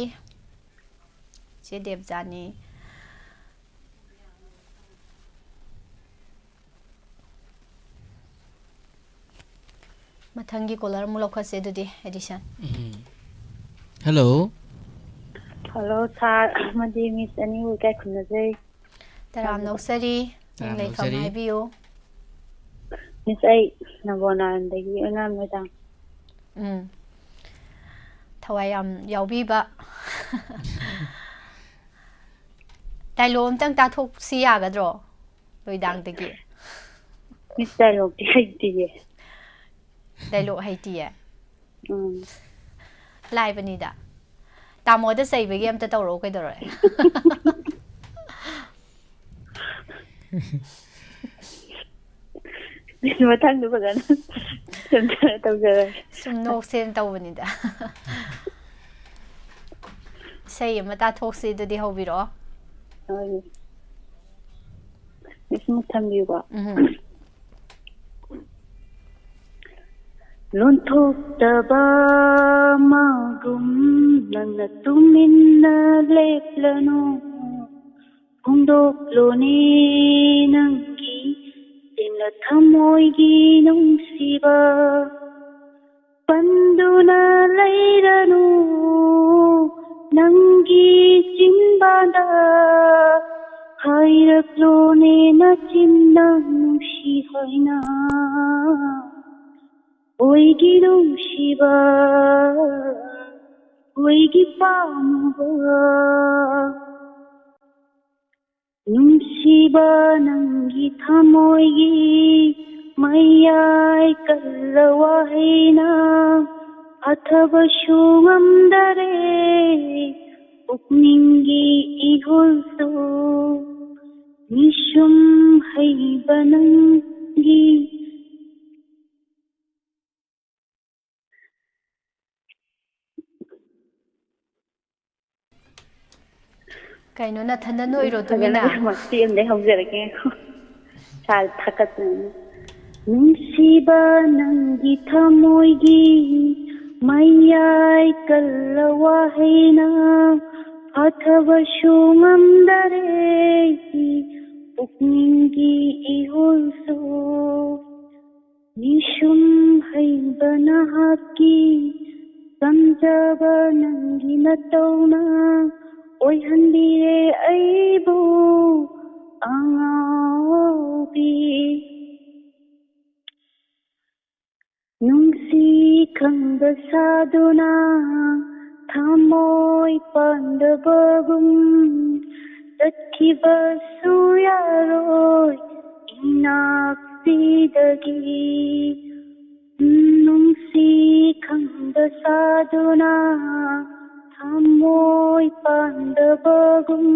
ꯆꯦ ꯗꯦꯕꯖꯥꯅꯤ ꯃꯊꯪꯒꯤ ꯀꯣꯂꯔ ꯑꯃꯨꯛ ꯂꯧꯈꯠꯁꯦ ꯑꯗꯨꯗꯤ ꯑꯦꯗꯤꯁꯟ ꯍꯜꯂꯣ ꯍꯜꯂꯣ ꯁꯥꯔ ꯑꯃꯗꯤ ꯃꯤꯁ ꯑꯅꯤꯕꯨ ꯏꯀꯥꯏ ꯈꯨꯝꯅꯖꯩ ꯇꯔꯥꯝ ꯅꯧꯁꯔꯤ ꯃꯤꯡ ꯂꯩꯐꯝ ꯍꯥꯏꯕꯤꯌꯨ ꯃꯤꯁ ꯑꯩ ꯅꯕꯣꯅꯥꯔꯟꯗꯒꯤ ꯑꯉꯥꯡ ꯃꯦꯗꯥꯝ ꯊꯋꯥꯏ ꯌꯥꯝ ꯌꯥꯎꯕꯤꯕ ꯗꯥꯏꯂꯣഗ് ꯑꯝꯇꯪ ꯇꯥꯊꯣꯛꯁꯤ ꯌꯥꯒꯗ꯭ꯔꯣ ꯂꯣꯏꯗꯥꯡꯗꯒꯤ ꯃꯤꯁ ꯗꯥꯏꯂꯣꯛꯇꯤ ꯍꯩꯇꯤꯌꯦ ꯗꯥꯏꯂꯣഗ് ꯍꯩꯇꯤꯌꯦ ꯂꯥꯏꯕꯅꯤꯗ ꯇꯥꯃꯣꯗ ꯆꯩꯕꯒꯤ ꯑꯝꯇ ꯇꯧꯔꯛꯑꯣ ꯀꯩꯗꯧꯔꯦ ꯃꯊꯪꯗ ꯐꯖꯅ ꯇꯧꯖꯔꯒꯦ ꯁꯨꯝ ꯅꯣꯛꯁꯦꯅ ꯇꯧꯕꯅꯤꯗ ꯏꯁꯩ ꯑꯃ ꯇꯥꯊꯣꯛꯁꯤ ꯑꯗꯨꯗꯤ ꯍꯧꯕꯤꯔꯛꯑꯣ ꯃꯤꯁ ꯃꯨꯛ ꯊꯝꯕꯤꯌꯨꯀꯣ ꯂꯣꯟꯊꯣꯛꯇꯕ ꯃꯒꯨꯝ ꯅꯪꯅ ꯇꯨꯃꯤꯟꯅ ꯂꯦꯞꯂꯅꯨ ꯐꯣꯡꯗꯣꯛꯂꯣꯅꯦ ꯅꯪꯒꯤ ꯆꯦꯡꯂ ꯊꯃꯣꯏꯒꯤ ꯅꯨꯡꯁꯤꯕ ꯄꯟꯗꯨꯅ ꯂꯩꯔꯅꯨ ꯅꯪꯒꯤ ꯆꯤꯟꯕꯥꯟꯗ ꯍꯥꯏꯔꯛꯂꯣꯅꯦ ꯅꯆꯤꯟꯅ ꯅꯨꯡꯁꯤ ꯍꯥꯏꯅ ꯑꯣꯏꯒꯤ ꯅꯨꯡꯁꯤꯕ ꯑꯣꯏꯒꯤ ꯄꯥꯝꯃꯨꯕ ꯅꯨꯡꯁꯤꯕ ꯅꯪꯒꯤ ꯊꯃꯣꯏꯒꯤ ꯃꯌꯥꯏ ꯀꯜꯂ ꯋꯥꯍꯩꯅ ꯑꯊꯕꯁꯨ ꯉꯝꯗꯔꯦ ꯄꯨꯛꯅꯤꯡꯒꯤ 이골도 미숨 해바는기 ꯀꯩꯅꯣ ꯅꯊꯟꯗ ꯅꯣꯏꯔꯣ ꯇꯨꯃꯤꯟꯅ ꯃꯛꯇꯤꯝꯗꯩ ꯍꯧꯖꯔꯒꯦ ꯁꯥꯜ ꯊꯥꯀꯠꯇꯨꯅ ꯅꯨꯡꯁꯤꯕ ꯅꯪꯒꯤ ꯊꯃꯣꯏꯒꯤ ꯃꯌꯥꯏ ꯀꯜꯂ ꯋꯥꯍꯩꯅ ꯐꯥꯊꯕꯁꯨ ꯉꯝꯗꯔꯦ ꯄꯨꯛꯅꯤꯡꯒꯤ 이골도 미숨 해바 나하기 ꯆꯝꯖꯕ ꯅꯪꯒꯤ ꯅꯇꯧꯅ ꯑꯣꯏꯍꯟꯕꯤꯔꯦ ꯑꯩꯕꯨ ꯑꯉꯥꯎꯕꯤ ꯅꯨꯡꯁꯤ ꯈꯪꯕ ꯁꯥꯗꯨꯅ ꯊꯃꯣꯏ ꯄꯥꯟꯗꯕꯒꯨꯝ ꯆꯠꯈꯤꯕꯁꯨ ꯌꯥꯔꯣꯏ 이낙시ꯗꯒꯤ ꯅꯨꯡꯁꯤ ꯈꯪꯕ ꯁꯥꯗꯨꯅ ꯊꯃꯣꯏ ꯄꯥꯟꯗꯕꯒꯨꯝ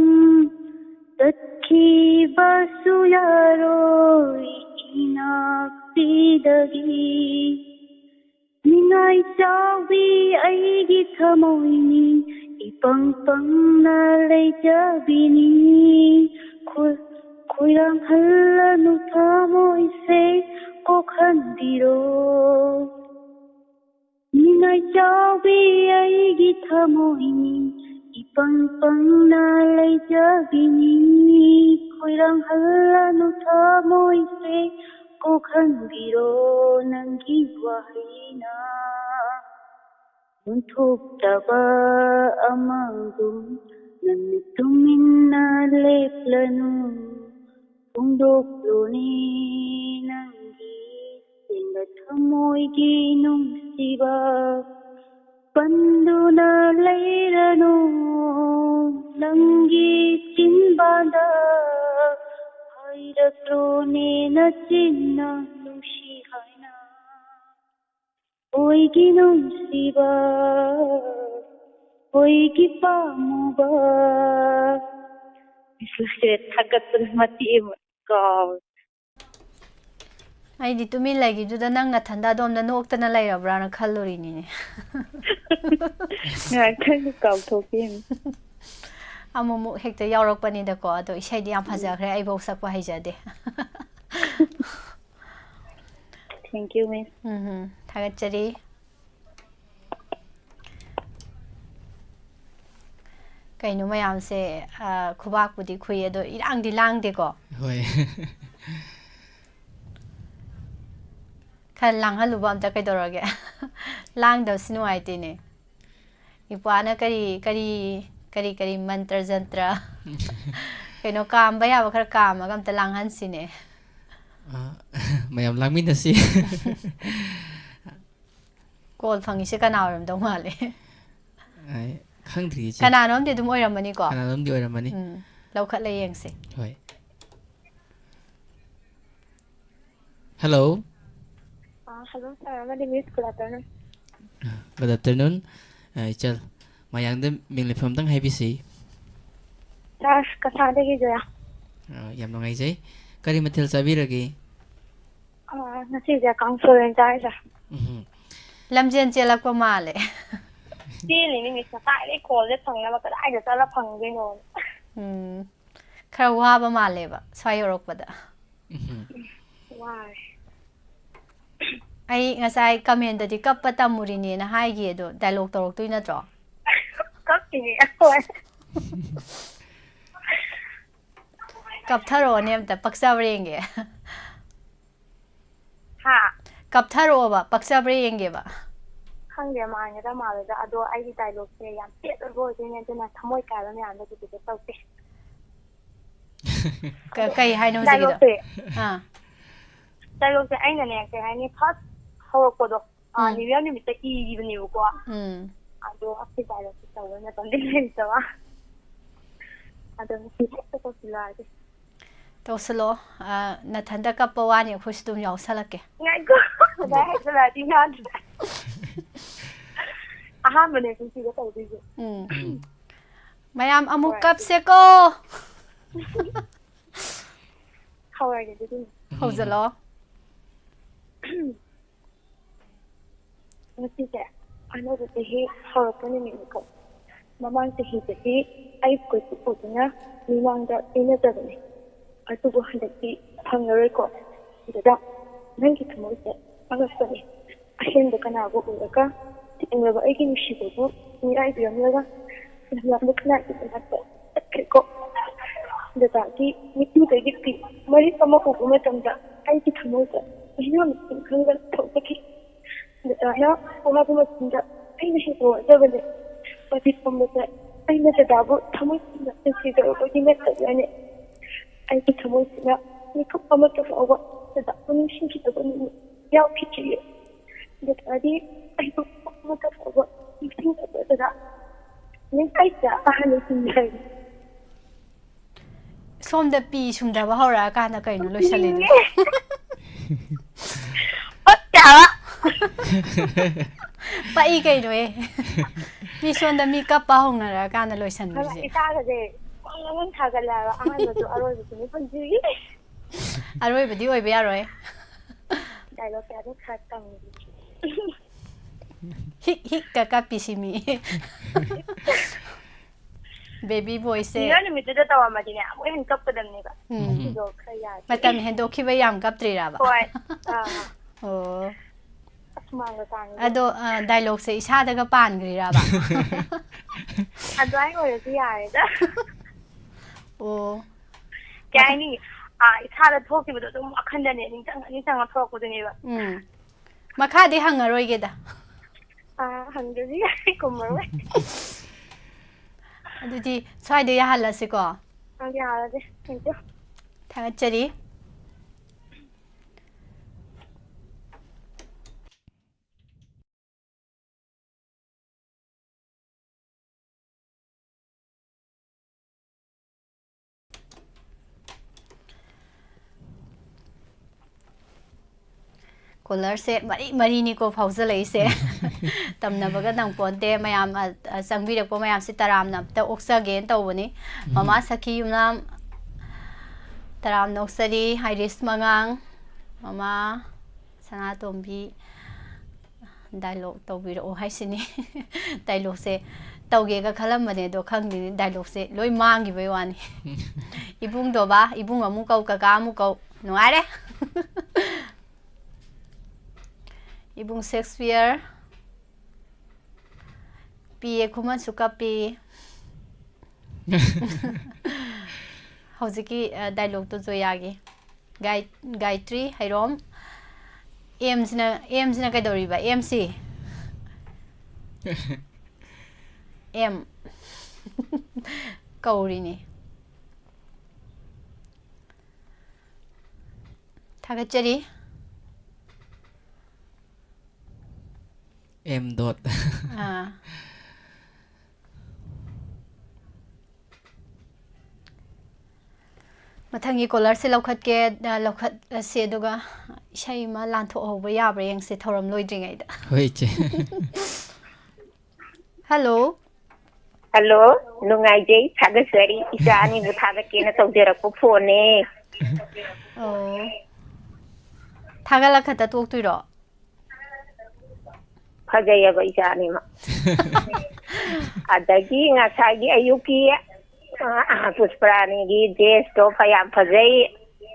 ꯆꯠꯈꯤꯕꯁꯨ ꯌꯥꯔꯣꯏ 이낙시ꯗꯒꯤ ꯅꯤꯡꯉꯥꯏ ꯆꯥꯎꯕꯤ ꯑꯩꯒꯤ ꯊꯃꯣꯏꯅꯤ 이ꯄꯪ ꯄꯪꯅ ꯂꯩꯖꯕꯤꯅꯤ ꯈꯣꯏꯔꯥꯡꯍꯜꯂꯅꯨ ꯊꯃꯣꯏꯁꯦ ꯀꯣꯛꯍꯟꯕꯤꯔꯣ ꯅꯤꯡꯉꯥꯏ ꯆꯥꯎꯕꯤ ꯑꯩꯒꯤ ꯊꯃꯣꯏꯅꯤ 이ꯄꯪ ꯄꯪꯅ ꯂꯩꯖꯕꯤꯅꯤ ꯈꯣꯏꯔꯥꯡꯍꯜꯂꯅꯨ ꯊꯃꯣꯏꯁꯦ ꯀꯣꯛꯍꯟꯕꯤꯔꯣ ꯅꯪꯒꯤ ꯋꯥꯍꯩꯅ ꯂꯣꯟꯊꯣꯛꯇꯕ ꯑꯃꯒꯨꯝ ꯅꯪꯅ ꯇꯨꯃꯤꯟꯅ ꯂꯦꯞꯂꯅꯨ ꯐꯣꯡꯗꯣꯛꯂꯣꯅꯦ ꯅꯪꯒꯤ ꯆꯦꯡꯕ ꯊꯃꯣꯏꯒꯤ ꯅꯨꯡꯁꯤꯕ ꯄꯟꯗꯨꯅ ꯂꯩꯔꯅꯨ ꯅꯪꯒꯤ ꯆꯤꯟꯕꯥꯟꯗ ꯍꯥꯏꯔꯛꯂꯣꯅꯦ ನಚಿನ್ನ ನುಷಿ ಹೈನ ಒಯ್ಗಿ ನುಸಿಬ ಒಯ್ಗಿ ಪಾಮುಬ ಇಸುಸೆ ಥಗತ್ನ ಮತಿ ಕಾವ್ ꯑꯩꯗꯤ ꯇꯨꯃꯤꯟ ꯂꯩꯒꯤꯗꯨꯗ ꯅꯪ ꯅꯊꯟꯗ ꯑꯗꯣꯝꯗ ꯅꯣꯛꯇꯅ ꯂꯩꯔꯕ꯭ꯔꯥꯅ ꯈꯜꯂꯨꯔꯤꯅꯤꯅꯦ ꯉꯥꯛꯇꯪ ꯀꯥꯎꯊꯣꯛꯈꯤꯅꯤ ꯑꯃꯨꯛ ꯍꯦꯛꯇ ꯌꯥꯎꯔꯛꯄꯅꯤꯗꯀꯣ ꯑꯗꯣ ꯏꯁꯩꯗꯤ ꯌꯥꯝ ꯐꯖꯈ꯭ꯔꯦ ꯑꯩꯐꯧ ꯁꯛꯄ ꯍꯩꯖꯗꯦ ꯊꯦꯡꯛ ꯌꯨ ꯃꯤꯁ ꯊꯥꯒꯠꯆꯔꯤ ꯀꯩꯅꯣ ꯃꯌꯥꯝꯁꯦ ꯈꯨꯕꯥꯛꯄꯨꯗꯤ ꯈꯨꯏ ꯑꯗꯣ ꯏꯔꯥꯡꯗꯤ ꯂꯥꯡꯗꯦꯀꯣ ꯍꯣꯏ คันlang haluba amta kaidorage lang daw sinu aitine ipana kari mantra jantra kaino kam ba ya khar kam agam ta lang han sine mayam langmin na si kol phangi se kana oram dong male ai khang thri chi kana nom de dum oiramani ko kana nom di oiramani lau khat le yeng se hoi hello hello sir my name is good afternoon good afternoon chal mayang de mingli phom tang hai bi si dash ka sa de gi ja yam no ngai jai kari mathil sabi ragi na si ja kang so len ja ja lamjen chelak pa male si ni mi sa tai le call le phang na ba ka dai ja la phang ge no khar wa ba male ba swai yorok ba da why ai ngasai comment da di kap pa tamuri ni na hai gi do dialogue torok tui na tro kap ti ni akoi kap tharo ne ta paksa brenge ha kap tharo ba paksa brenge ba khang de ma ne da ma le da ado ai di dialogue se yam pet ro je ne na thamoi ka la ne an da ti tau te kai hai no ji do ha dialogue se ai ne ke hai ni first how ko do ni ya ni mi ta i gi ni ko ado api dialogue se taw ne tan de ni ta wa ado ni ko sila de to slo na thanda kap pa wa ni khustum yaw salake ngai ko da hai sala di han aha mane ku si ko taw di mayam amuk kap se ko how are you doing hojalo Nasi je, ano ba tahi harap na ni ko. Mamang tahi tahi ay ko po na limang da ina da ni. Ato bo handa ti pangaray ko. Ida nang kita mo sa agas ni. Ahin da kana go ura ka. Tin ba ay kin shi ko ni ay biya mo ga. Na mo kana ita na ko. Da ta ki ni tu da ki mari kama ko mo tanda ay kita mo sa. Ina mo kan ga to ki. Dana kuma kuma tunda ai ne shi ko da bane wati kuma da ai ne da dabu tamu da shi da ko ni da ne ai ki tamu da ni ko kuma ta fa wa da kun shi ki da kun ya ki ci da tadi ai ko kuma ta fa wa ni tin da ni ai da a halin sun yi som da pi sum da ba hora ka na kai no lo shale ni pa i kai no e mi son da mi ka pa hong na ra ka na lo san ni je ita ga je ngun tha ga la a ma do aroi bi ni pon ji aroi ba di oi ba roi dai lo ka do kha tang hik hik ka pi si mi baby boy se ni ni mi da ta wa ma ji ne a mo hen kap da ni ba do kha ya ma tam hen do ki ba yam kap tri ra ba hoi oh ado dialogue se isa daga pan gri ra ba ado ai ngồi si ya re da oh kai ni isa da thok ki ba do mo akhan da ne ni chang thok ko ni ba ma kha di hang roi ge da hang de si ko mo we adu di swai de ya hala se ko ya hala de thank you thang chari color se mari ni ko phauza lei se tamna baga nang ponte mayam sangbi rak po mayam se taram na ta oksa gen to bani mama sakhi yumna taram noksari hairis mangang mama sana tombi dialogue to bi ro hai sini dialogue se tawge ga khalam mane do khang ni dialogue se loi mangi bai wani ibung do ba ibung amu kau ka amu kau no are ibung Shakespeare pi kuman suka pi hojiki dialogue to joyagi gayatri hairom M ꯁꯤꯅ ꯀꯩꯗꯧꯔꯤꯕ MC M ꯀꯧꯔꯤꯅꯤ ꯊꯥꯒꯠꯆꯔꯤ M dot ꯃꯊꯪꯒꯤ ꯀꯣꯂꯔꯁꯦ ꯂꯧꯈꯠꯂꯁꯤ ꯑꯗꯨꯒ ꯏꯁꯩ ꯑꯃ ꯂꯥꯟꯊꯣꯛꯍꯧꯕ ꯌꯥꯕ꯭ꯔꯥ ꯌꯦꯡꯁꯦ ꯊꯧꯔꯝ ꯂꯣꯏꯗ꯭ꯔꯤꯉꯩꯗ ꯍꯣꯏ ꯏꯆꯦ ꯍꯜꯂꯣ ꯍꯜꯂꯣ ꯅꯨꯡꯉꯥꯏꯖꯩ ꯊꯥꯒꯠꯆꯔꯤ ꯏꯆꯥ ꯑꯅꯤꯕꯨ ꯊꯥꯒꯠꯀꯦꯅ ꯇꯧꯖꯔꯛꯄ ꯐꯣꯟꯅꯦ ꯑꯣ ꯊꯥꯒꯠꯂꯛꯈꯛꯇ ꯇꯣꯛꯇꯣꯏꯔꯣ ꯐꯖꯩꯌꯦꯕ ꯏꯆꯥ ꯑꯅꯤꯃꯛ ꯑꯗꯒꯤ ꯉꯁꯥꯏꯒꯤ ꯑꯌꯨꯛꯀꯤ ꯄꯨꯁꯄꯔꯥꯅꯤꯒꯤ ꯗ꯭ꯔꯦꯁꯇꯣ ꯌꯥꯝ ꯐꯖꯩ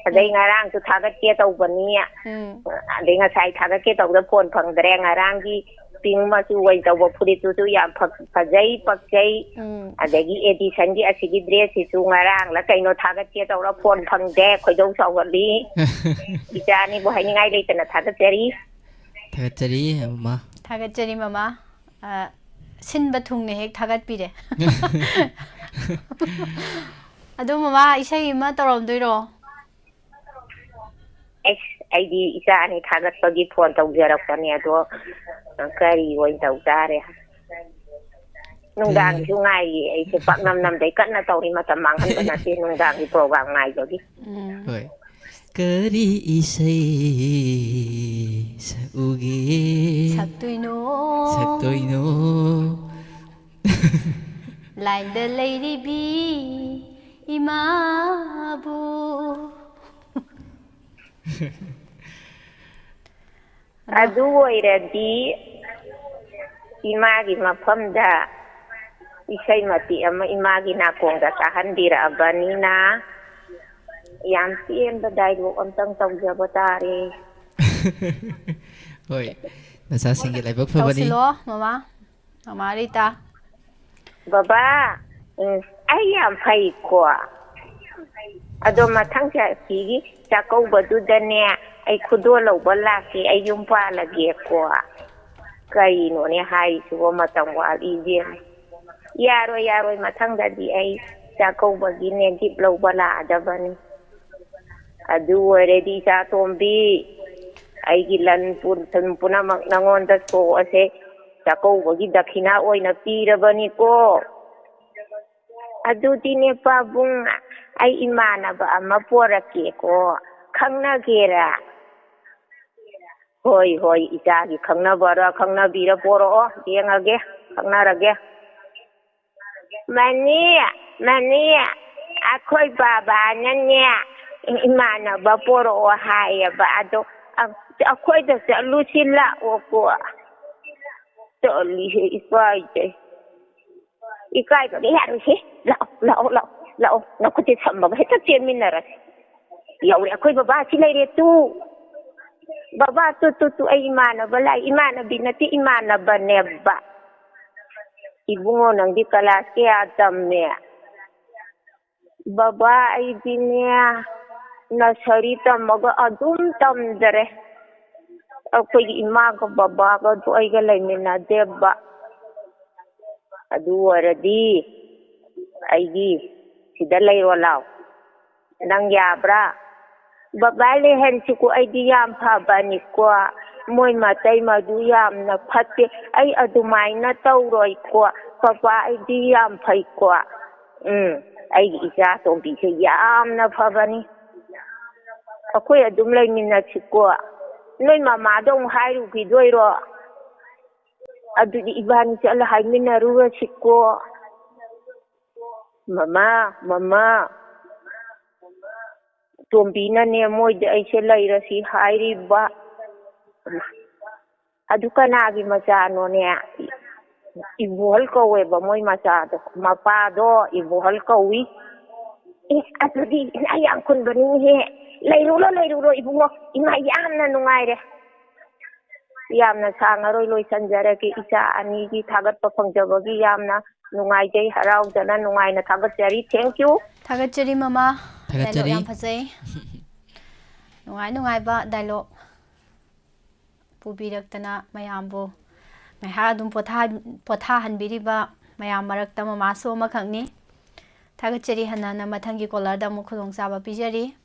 ꯑꯗꯩ ꯉꯔꯥꯡꯁꯨ ꯊꯥꯒꯠꯀꯦ ꯇꯧꯕꯅꯤ ꯑꯗꯩ ꯉꯁꯥꯏ ꯊꯥꯒꯠꯀꯦ ꯇꯧꯕꯗ ꯐꯣꯟ ꯐꯪꯗ꯭ꯔꯦ ꯉꯔꯥꯡꯒꯤ ꯄꯤꯡ ꯃꯆꯨ ꯑꯣꯏ ꯇꯧꯕ ꯐꯨꯔꯤꯠꯇꯨꯁꯨ ꯌꯥꯝ ꯐꯖꯩ ꯄꯛꯆꯩ ꯑꯗꯒꯤ ꯑꯦꯗꯤꯁꯟꯒꯤ ꯑꯁꯤꯒꯤ ꯗ꯭ꯔꯦꯁꯁꯤꯁꯨ ꯉꯔꯥꯡꯂ ꯀꯩꯅꯣ ꯊꯥꯒꯠꯀꯦ ꯇꯧꯔ ꯐꯣꯟ ꯐꯪꯗꯦ ꯈꯣꯏꯗꯧ ꯆꯥꯎꯒꯠꯂꯤ ꯏꯆꯥ ꯑꯅꯤꯕꯨ ꯍꯥꯏꯅꯤꯡꯉꯥꯏ ꯂꯩꯇꯅ ꯊꯥꯒꯠꯆꯔꯤ ꯃꯃꯥ ꯊꯥꯒꯠꯆꯔꯤ ꯃꯃꯥ ꯁꯤꯟꯕ ꯊꯨꯡꯅ ꯍꯦꯛ ꯊꯥꯒꯠꯄꯤꯔꯦ ꯑꯗꯣ ꯃꯃꯥ ꯏꯁꯩ ꯑꯃ ꯇꯧꯔꯝꯗꯣꯏꯔꯣ ꯑꯩꯗꯤ ꯏꯆꯥ ꯑꯅꯤ ꯊꯥꯒꯠꯄꯒꯤ ꯐꯣꯟ ꯇꯧꯖꯔꯛꯄꯅꯦ ꯑꯗꯣ ꯀꯔꯤ ꯑꯣꯏꯅ ꯇꯧ ꯇꯥꯔꯦ ꯅꯨꯡꯗꯥꯡꯒꯤꯁꯨ ꯉꯥꯏꯔꯤ ꯑꯩꯁꯦ ꯄꯥꯛꯅꯝ ꯅꯝꯗꯩ ꯀꯟꯅ ꯇꯧꯔꯤ ꯃꯇꯝ ꯃꯥꯡꯍꯟꯕ ꯅꯠꯇꯦ ꯅꯨꯡꯗꯥꯡꯒꯤ ꯄ꯭ꯔꯣꯒ꯭ꯔꯥꯝ ꯉꯥꯏꯕꯒꯤ ꯍꯣꯏ ꯀꯔꯤ ꯏꯁꯩ ꯁꯛꯎꯒꯦ ꯁꯛꯇꯣꯏꯅꯣ ꯂꯥꯏꯟꯗ ꯂꯩꯔꯤꯕꯤ ꯏꯃꯥꯕꯨ ꯑꯗꯨ ꯑꯣꯏꯔꯗꯤ ꯏꯃꯥꯒꯤ ꯃꯐꯝꯗ ꯏꯁꯩ ꯃꯇꯦꯛ ꯑꯃ ꯏꯃꯥꯒꯤ ꯅꯥꯀꯣꯡꯗ ꯇꯥꯍꯟꯕꯤꯔꯛꯑꯕꯅꯤꯅ ꯌꯥꯝ ꯄꯦꯟꯕ ꯗꯥꯏꯂꯣꯛ ꯑꯝꯇꯪ ꯇꯧꯖꯕ ꯇꯥꯔꯦ ꯍꯣꯏ ꯅꯆꯥꯁꯤꯡꯒꯤ ꯂꯥꯏꯕꯛ ꯐꯕꯅꯤ ꯇꯧꯁꯤꯜꯂꯣ ꯃꯃꯥ ꯔꯤꯇꯥ ꯕꯕꯥ ꯑꯩ ꯌꯥꯝ ꯐꯩꯀꯣ ꯑꯗꯣ ꯃꯊꯪ ꯆꯍꯤꯒꯤ ꯆꯥꯛꯀꯧꯕꯗꯨꯗꯅꯦ ꯑꯩ ꯈꯨꯗꯣꯜ ꯂꯧꯕ ꯂꯥꯛꯀꯦ ꯑꯩ ꯌꯨꯝ ꯄꯥꯜꯂꯒꯦꯀꯣ ꯀꯔꯤꯅꯣꯅꯦ ꯍꯥꯏꯔꯤꯁꯤꯕꯣ ꯃꯇꯝ ꯋꯥꯠꯂꯤꯁꯦ ꯌꯥꯔꯣꯏ ꯃꯊꯪꯗꯗꯤ ꯑꯩ ꯆꯥꯛꯀꯧꯕꯒꯤꯅꯦ ꯒꯤꯞ ꯂꯧꯕ ꯂꯥꯛꯑꯗꯕꯅꯤ ꯑꯗꯨ ꯑꯣꯏꯔꯗꯤ ꯏꯆꯥ ꯇꯣꯝꯕꯤ ꯑꯩꯒꯤ ꯂꯟ ꯄꯨꯝꯅꯃꯛ ꯅꯉꯣꯟꯗ ꯁꯣꯛꯑꯁꯦ ꯆꯥꯛꯀꯧꯕꯒꯤ ꯗꯈꯤꯅꯥ ꯑꯣꯏꯅ ꯄꯤꯔꯕꯅꯤꯀꯣ ꯑꯗꯨꯗꯤꯅꯦ ꯄꯥꯕꯨꯡ ꯑꯩ ꯏꯃꯥꯟꯅꯕ ꯑꯃ ꯄꯣꯔꯛꯀꯦꯀꯣ ꯈꯪꯅꯒꯦꯔꯥ ꯍꯣꯏ ꯏꯆꯥꯒꯤ ꯈꯪꯅꯕꯔ ꯈꯪꯅꯕꯤꯔ ꯄꯣꯔꯛꯑꯣ ꯌꯦꯡꯉꯒꯦ ꯈꯪꯅꯔꯒꯦ ꯃꯅꯤ ꯑꯩꯈꯣꯏ ꯕꯕꯥꯅꯅꯦ ꯏꯃꯥꯟꯅꯕ ꯄꯣꯔꯛꯑꯣ ꯍꯥꯏꯌꯦꯕ ꯑꯗꯣ ꯑꯩꯈꯣꯏꯗ ꯆꯠꯂꯨꯁꯤ ꯂꯥꯛꯑꯣꯀꯣ ꯆꯠꯂꯤꯁꯦ ꯏꯀꯥꯏꯕꯒ ꯌꯥꯔꯣꯏꯁꯦ ꯂꯥꯛꯑꯣ ꯅꯈꯨꯠꯁꯦ ꯁꯝꯃꯒ ꯍꯦꯛꯇ ꯆꯦꯟꯃꯤꯟꯅꯔꯁꯤ ꯌꯧꯔꯦ ꯑꯩꯈꯣꯏ ꯕꯕꯥꯁꯤ ꯂꯩꯔꯦ ꯕꯕꯥ ꯇꯨ ꯑꯩ ꯏꯃꯥꯟꯅꯕ ꯂꯥꯛꯏ ꯏꯃꯥꯟꯅꯕꯤ ꯅꯠꯇꯦ ꯏꯃꯥꯟꯅꯕꯅꯦꯕ ꯏꯕꯨꯡꯉꯣ ꯅꯪꯗꯤ ꯀ꯭ꯂꯥꯁ ꯀꯌꯥ ꯇꯝꯃꯦ ꯕꯕꯥ ꯑꯩꯗꯤꯅꯦ ꯅꯁꯔꯤ ꯇꯝꯃꯒ ꯑꯗꯨꯝ ꯇꯝꯗ꯭ꯔꯦ ꯑꯩꯈꯣꯏꯒꯤ ꯏꯃꯥꯒ ꯕꯕꯥꯒꯗꯣ ꯑꯩꯒ ꯂꯩꯃꯤꯟꯅꯗꯦꯕ ꯑꯗꯨ ꯑꯣꯏꯔꯗꯤ ꯑꯩꯒꯤ ꯁꯤꯗ ꯂꯩꯔꯣ ꯂꯥꯎ ꯅꯪ ꯌꯥꯕ꯭ꯔꯥ ꯕꯕꯥ ꯂꯩꯍꯟꯁꯤꯀꯣ ꯑꯩꯗꯤ ꯌꯥꯝ ꯐꯕꯅꯤꯀꯣ ꯃꯣꯏ ꯃꯇꯩ ꯃꯗꯨ ꯌꯥꯝꯅ ꯐꯠꯇꯦ ꯑꯩ ꯑꯗꯨꯃꯥꯏꯅ ꯇꯧꯔꯣꯏꯀꯣ ꯕꯕꯥ ꯑꯩꯗꯤ ꯌꯥꯝ ꯐꯩꯀꯣ ꯑꯩꯒꯤ ꯏꯆꯥ ꯇꯣꯝꯕꯤꯁꯦ ꯌꯥꯝꯅ ꯐꯕꯅꯤ ꯑꯩꯈꯣꯏ ꯑꯗꯨꯝ ꯂꯩꯃꯤꯟꯅꯁꯤꯀꯣ ꯅꯣꯏ ꯃꯃꯥꯗꯣ ꯑꯃꯨꯛ ꯍꯥꯏꯔꯨꯈꯤꯗꯣꯏꯔో ꯑꯗꯨꯗꯤ ꯏꯕꯥꯅꯤ ꯆꯠꯂ ꯍꯥꯏꯃꯤꯟꯅꯔꯨꯔꯁꯤꯀꯣ ꯃꯃꯥ ꯇꯣꯝꯕꯤꯅꯅꯦ ꯃꯣꯏꯗꯤ ꯑꯩꯁꯦ ꯂꯩꯔꯁꯤ ꯍꯥꯏꯔꯤꯕ ꯑꯗꯨ ꯀꯅꯥꯒꯤ ꯃꯆꯥꯅꯣꯅꯦ ꯏꯕꯣꯍꯜ ꯀꯧꯋꯦꯕ ꯃꯣꯏ ꯃꯆꯥꯗꯣ ꯃꯄꯥꯗꯣ ꯏꯕꯣꯍꯜ ꯀꯧꯏ ꯑꯗꯨꯗꯤ ꯏꯅꯥ ꯌꯥꯝ ꯈꯨꯟꯕꯅꯤꯍꯦ ꯂꯩꯔꯨꯔꯣ ꯏꯕꯨꯡꯉꯣ ꯏꯃꯥ ꯌꯥꯝꯅ ꯅꯨꯡꯉꯥꯏꯔꯦ ꯌꯥꯝꯅ ꯁꯥꯡꯉꯔꯣꯏ ꯂꯣꯏꯁꯤꯟꯖꯔꯒꯦ ꯏꯆꯥ ꯑꯅꯤꯒꯤ ꯊꯥꯒꯠꯄ ꯐꯪꯖꯕꯒꯤ ꯌꯥꯝꯅ ꯅꯨꯡꯉꯥꯏꯖꯩ ꯍꯔꯥꯎꯖꯅ ꯅꯨꯡꯉꯥꯏꯅ ꯊꯥꯒꯠꯆꯔꯤ ꯊꯦꯡꯀ꯭ꯌꯨ ꯊꯥꯒꯠꯆꯔꯤ ꯃꯃꯥ ꯗꯥꯏꯂꯣꯛ ꯌꯥꯝ ꯐꯖꯩ ꯅꯨꯡꯉꯥꯏꯕ dialogue pubiraktana mayambo ngaiha adum potha hanbiriba mayam marakta mama so makhangni thagachari hanana mathangi collar da mu khulong chaba pijari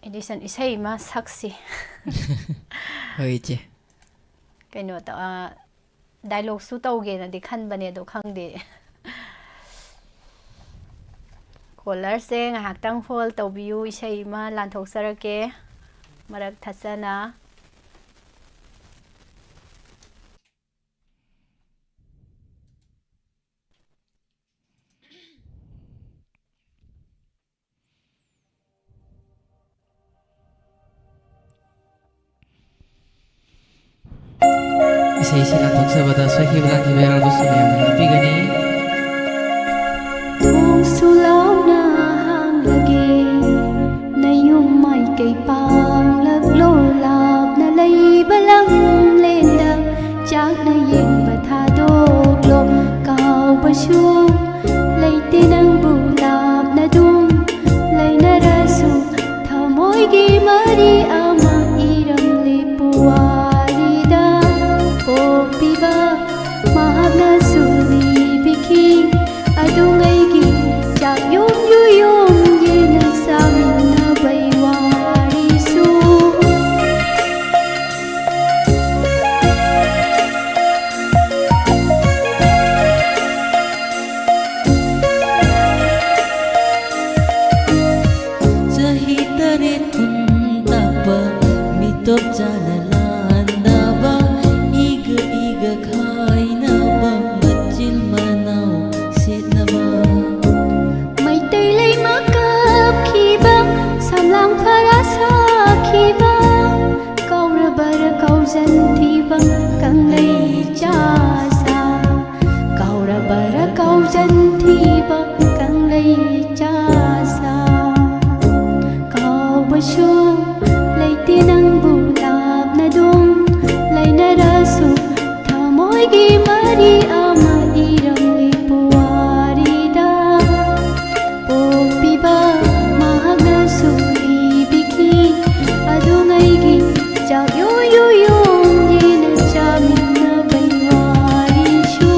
Edison isai ma saksi hoi che kaino ta dialogue su tawge na di khan bane do khangde collar se ngahak tang hol tawbiu isai ma lanthok sarake marak thasana Isai sila tagsabada sahi bilang kibayang gusto niya happy gani Thong sulaw na hang lagi na yung may kay pang laglolap na lay balang lenda chắc na yin bathadok lo cao ba shu lay tinang bulap na dum lay na rasu thamoy gi mari ama iram lipuari da o piba mahag na suli biki adungay gi chắc yom yu yom ye na samin na baywari su Top janalan na ba iga iga khai na ba machil manaw sit na ba May taylay makap kiba samlang para sa kiba Kau rabara kau janti bang kang lay jasa Kau rabara kau janti bang kang lay jasa Kau basyo lay tinang bulab na dum lay na raso thamoy gi mari ama iram lipuari da Piba mahag na suli biki adungay gi jak yo yo yom ye na chamin na baywari shu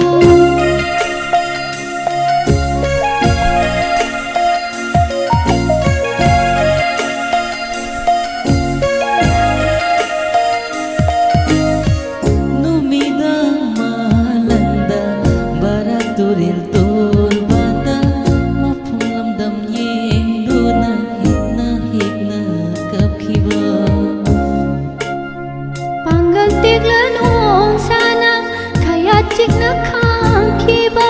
numidang malanda barak turil tol bata mapung lamdam yeng do na hik na kap khiba Panggal tiglan ong sana kaya chik na khang kiba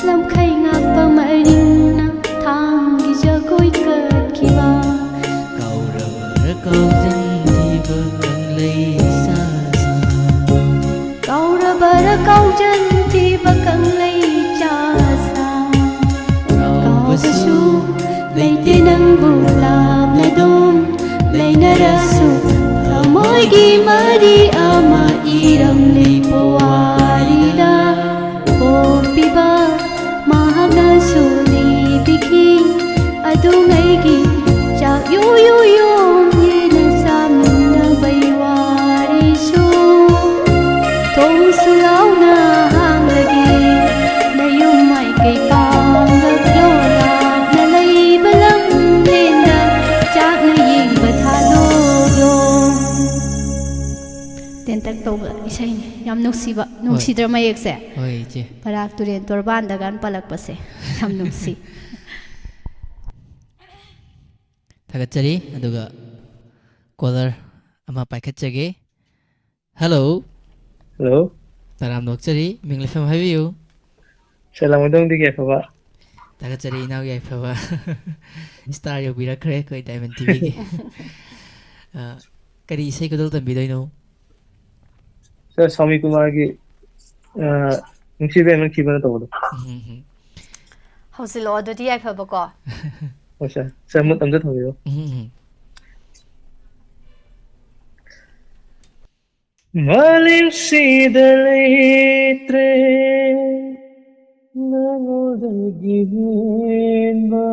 lam khay nga pa maring na thang gi jagoy kat kiba kau ra kau jan thi ba kang lay sa sa Kau rabara kau janti bakang lay jasa Kau basu lay tinang bulab na dum lay na raso thamoy gi mari ama iram lipuari da O piba mahag na suli biki adungay gi jak yo yo yom ye na samin na baywari su Thong sulaw na hang lagi na yung may kay pang laglolap na lay balang lenda chắc na yin bathadok lo Tentak tawga isay yam nungsiba nungsidra mayek se hoi che Parak turin torban dagan palakpase yam nungsi thagachari aduga caller ama paikhatchage hello Hello, taram dokchari minglefam habiyu Salamudong di kaya ba? thagachari inaw yai phaba star yo birakre koi diamond tv ge kari isai kodol tambidoino Sir, Swami Kumar ki nungsi ba man kiba na tawado. Hausi lo do di ai phaba ko O siya, sir mo tamda tawado. Malim si dalitre nangodagin ba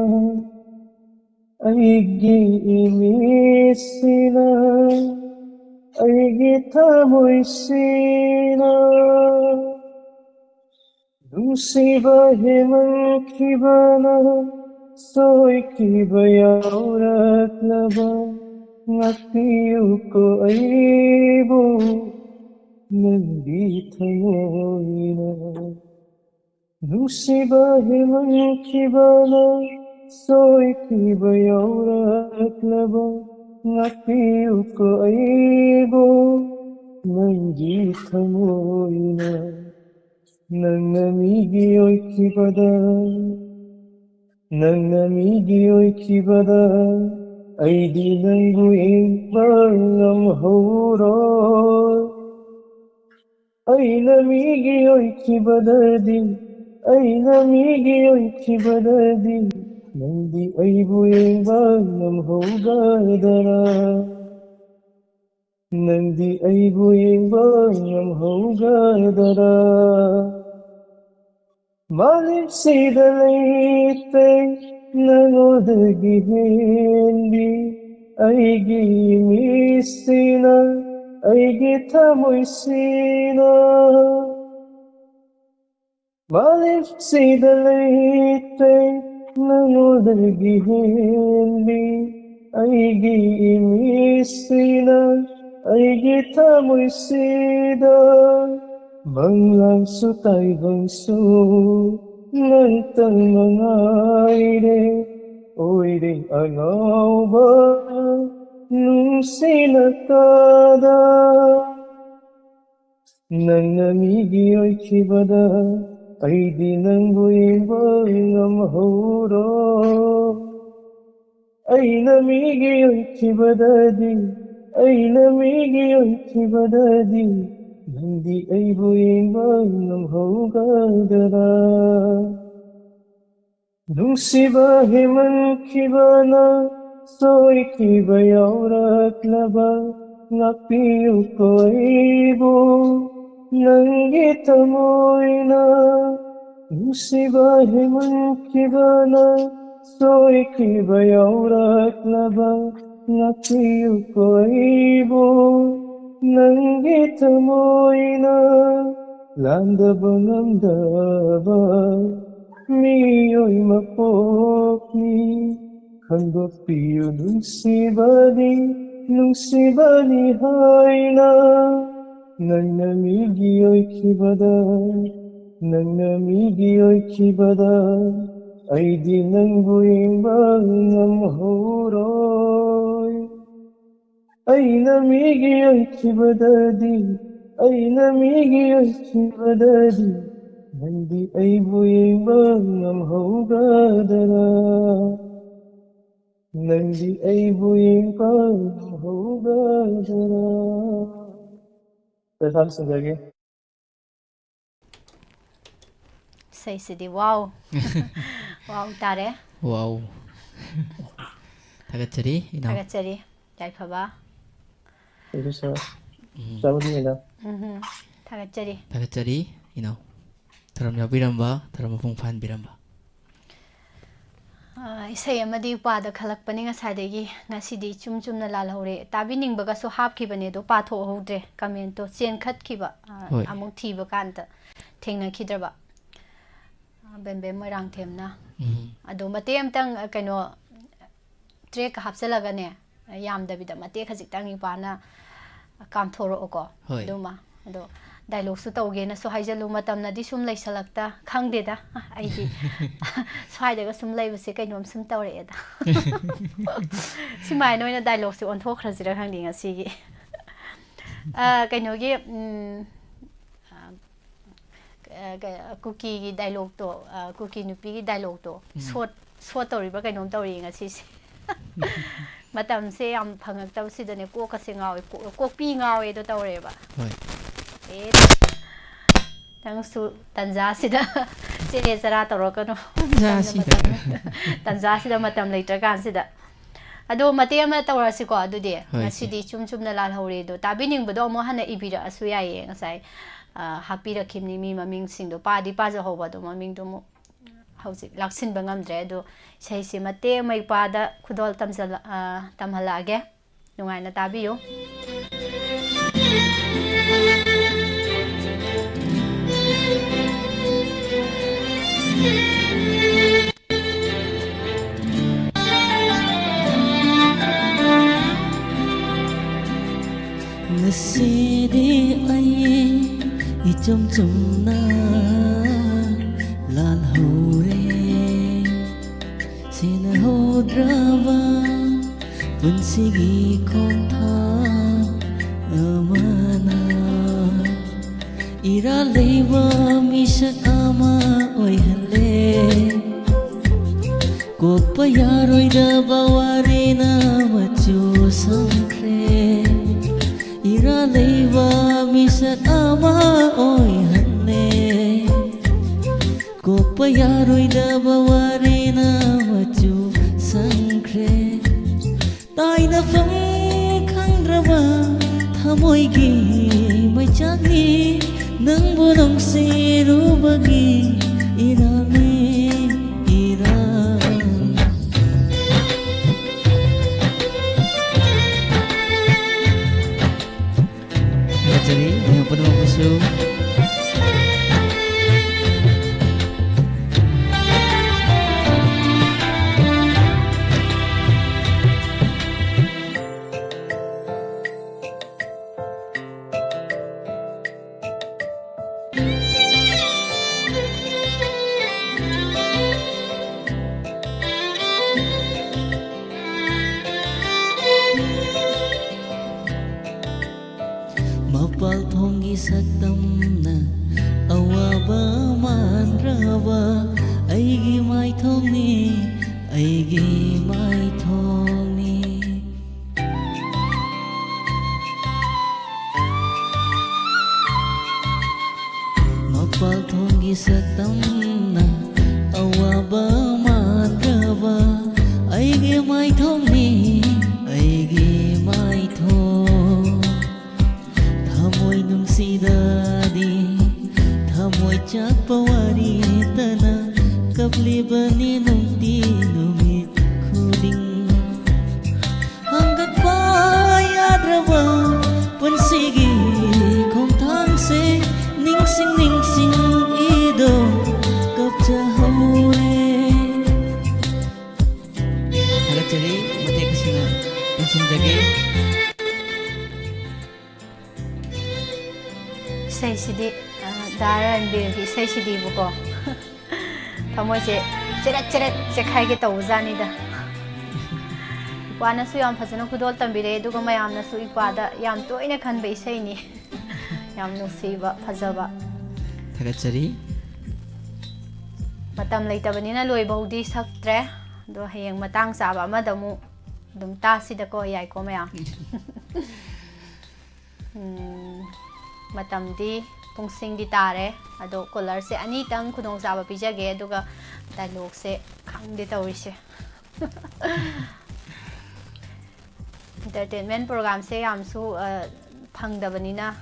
ay giimisina ꯑꯩꯒꯤ ꯊꯃꯣꯏꯁꯤꯅ ꯅꯨꯡꯁꯤꯕ ꯍꯦꯟꯃꯟꯈꯤꯕꯅ ꯁꯣꯏꯈꯤꯕ ꯌꯥꯎꯔꯛꯂꯕ ꯉꯥꯛꯄꯤꯌꯨꯀꯣ ꯑꯩꯕꯨ ꯅꯪꯒꯤ ꯊꯃꯣꯏꯅ ꯅꯨꯡꯁꯤꯕ ꯍꯦꯟꯃꯟꯈꯤꯕꯅ ꯁꯣꯏꯈꯤꯕ ꯌꯥꯎꯔꯛꯂꯕ ꯉꯥꯛꯄꯤꯌꯨꯀꯣ ꯑꯩꯕꯨ ꯅꯪꯒꯤ ꯊꯃꯣꯏꯅ ꯅꯪꯅ ꯃꯤꯒꯤ ꯑꯣꯏꯈꯤꯕꯗ ꯅꯪꯅ ꯃꯤꯒꯤ ꯑꯣꯏꯈꯤꯕꯗ ꯑꯩꯗꯤ ꯅꯪꯕꯨ ꯌꯦꯡꯕ ꯉꯝꯍꯧꯔꯣꯏ ꯑꯩꯅ ꯃꯤꯒꯤ ꯑꯣꯏꯈꯤꯕꯗꯗꯤ ꯑꯩꯅ ꯃꯤꯒꯤ ꯑꯣꯏꯈꯤꯕꯗꯗꯤ ꯅꯪꯗꯤ ꯑꯩꯕꯨ ꯌꯦꯡꯕ ꯉꯝꯍꯧꯒꯗꯔꯥ ꯅꯪꯗꯤ ꯑꯩꯕು ಯೆಂಬ ಹೌಗದರ ಮಾಲಿಸಿದ ಲೈತೆ ನನ್ನೊದಗಿ ಹೇಳಿ ಐಗಿ ಮೀಸಿನ ಐಗಿ ಥಮೊಯ್ಸಿನ ಮಾಲಿಸಿದ ಲೈತೆ ನನ್ನೊದಗಿ ಹೇಳಿ ಐಗಿ ಮೀಸಿನ ꯑꯩꯒꯤ ꯊꯃꯣꯏꯁꯤꯗ ꯃꯪꯂꯥꯟꯁꯨ ꯇꯥꯏꯕꯪꯁꯨ ꯅꯪꯇꯪ ꯃꯉꯥꯏꯔꯦ ꯑꯣꯏꯔꯦ ꯑꯉꯥꯎꯕ ꯅꯨꯡꯁꯤꯅꯀꯥꯗ ꯅꯪꯅ ꯃꯤꯒꯤ ꯑꯣꯏꯈꯤꯕꯗ ꯑꯩꯗꯤ ꯅꯪꯕꯨ ꯌꯦꯡꯕ ꯉꯝꯍꯧꯔꯣꯏ ꯑꯩꯅ ꯃꯤꯒꯤ ꯑꯣꯏꯈꯤꯕꯗꯗꯤ ꯑꯩꯅ ꯃꯤꯒꯤ ꯑꯣꯏꯈꯤꯕꯗꯗꯤ ꯅꯪꯗꯤ ꯑꯩꯕꯨ ꯌꯦꯡꯕ ꯉꯝꯍꯧꯒꯗꯔꯥ ꯅꯨꯡꯁꯤꯕ ꯍꯦꯟꯃꯟꯈꯤꯕꯅ ꯁꯣꯏꯈꯤꯕ ꯌꯥꯎꯔꯛꯂꯕ ꯉꯥꯛꯄꯤꯌꯨꯀꯣ ꯑꯩꯕꯨ ꯅꯪꯒꯤ ꯊꯃꯣꯏꯅ ನುಸಿಬಾ ಹೇಮಂಕಿಬನ ಸೋಯ್ಕಿಬ ಯೌರಕ್ಲಬ ನಕಿಯು ಕೊಯ್ಬೋ ನಂಗೆ ತಮೋಯ್ನ ಲಾಂದಬ ನಂದಬ ಮೀಯೊಯ್ ಮಪೋಕ್ನಿ ಖಂದೊಪ್ಪಿಯು ನುಂಸಿಬನಿ ಹಾಯ್ನ ನನ್ನ ಮೀಗಿಯೊಯ್ಕಿಬದ ನನ್ನ ಮೀಗಿಯೊಯ್ಕಿಬದ ಐದಿ ನಂಗು ಎಂಬ ನಮ್ಹೋರೋಯ್ ಐನ ಮೀಗಿಯೊಯ್ಕಿಬದದಿ ಐನ ಮೀಗಿಯೊಯ್ಕಿಬದದಿ ನಂದಿ ಐಬು ಎಂಬ ನಮ್ಹೌಗದರ ನಂದಿ ಐಬು ಎಂಬ ನಮ್ಹೌಗದರ ಪ್ರಧಾನ ಸಂಘಗೆ Say City, wow. Wow, tare. Wow. Tagachari, you know. Tagachari, jai phaba. Itu sir. Sama ni na. Tagachari. Tagachari, you know. Taram ya biramba, taram pung fan biramba. Isay amadi upada khalak pani nga sadegi ngasidi chum na lalhore tabi ningbaga so hap ki bane do patho hodre comment to chen khat ki ba amuk thiba kanta thengna khidraba ben ben moirang themna ado mate amtang kaino trek hapsalaga ne yam dabida mate khajik tang ipana kam thoro ko duma ado dialogue su tauge na so haijalu matam na di sum laisalakta khangde da aidi swai da sum laibase kainom sum tawre da simai noina dialogue su on thok khrazira khangdi nga sigi kainogi cookie gi dialogue to cookie nupi gi dialogue to short toriba kainom tawri nga si matam se am phangak taw sidane ko ka se ngawe ko pi ngawe do tawre ba Tang su tanja sida chile sara torokano tanja sida matam later kan sida ado mate ama tawrasi ko adu de ngasidi chum na lal hore do tabining bodo mo hana ibira asu yaye ngasai happy rakhimni mi maming sing do padi paja hoba do maming do mo hausi laksin bangam dre do sei se mate mai pada khudol tamhala ge nungai na tabiyo Nasidi ay icum-cum na lalhure sinahodrawa punsigi konta amana iralaiwa misak ama oihale kopayaroidaba warina machu sangkre iralaiwa misat ama oihane kopayaroidaba warina machu sangkre taina fam khangraba thamoigi maichakni nangbu nungsi-rubagi irame jadi yang penuh musuh mapal thongi saktamna awaba mandrawa aigi mai thongni mapal thongi saktamna awaba mandrawa aigi mai thongni thamoy nungsidadi thamoy chakpawari tana kaplibani nungti numit khuding hanggat payadrawa pansigi khongthangse ningsing ido kapchahaure hagachari mate kasina insinjage Say sidi daran birgi say sidi buko thamoy se cheret chekhai ge tawzani da wana su yam phasana khudol tambire duga mayam na su ipada yam toina khan be sai ni yam nusiba phajaba thagachari matam leitabani na loi baudi saktre do hayeng matang saba ma damu dum ta sida ko yai ko mayam matamdi pungsing di tare ado color se ani tang khudong saba pijage aduga dialogue se khangdi tawise entertainment program se yamsu phangdabani na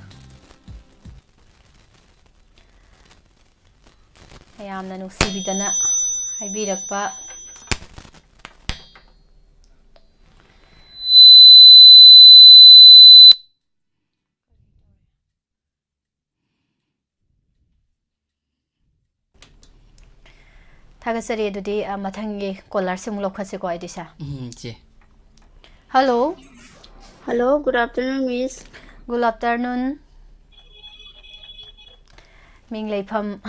yamna nuksibidana haibirakpa Thagachari adudi mathangi caller se mulok khase ko aidisa je hello good afternoon miss good afternoon ming lepham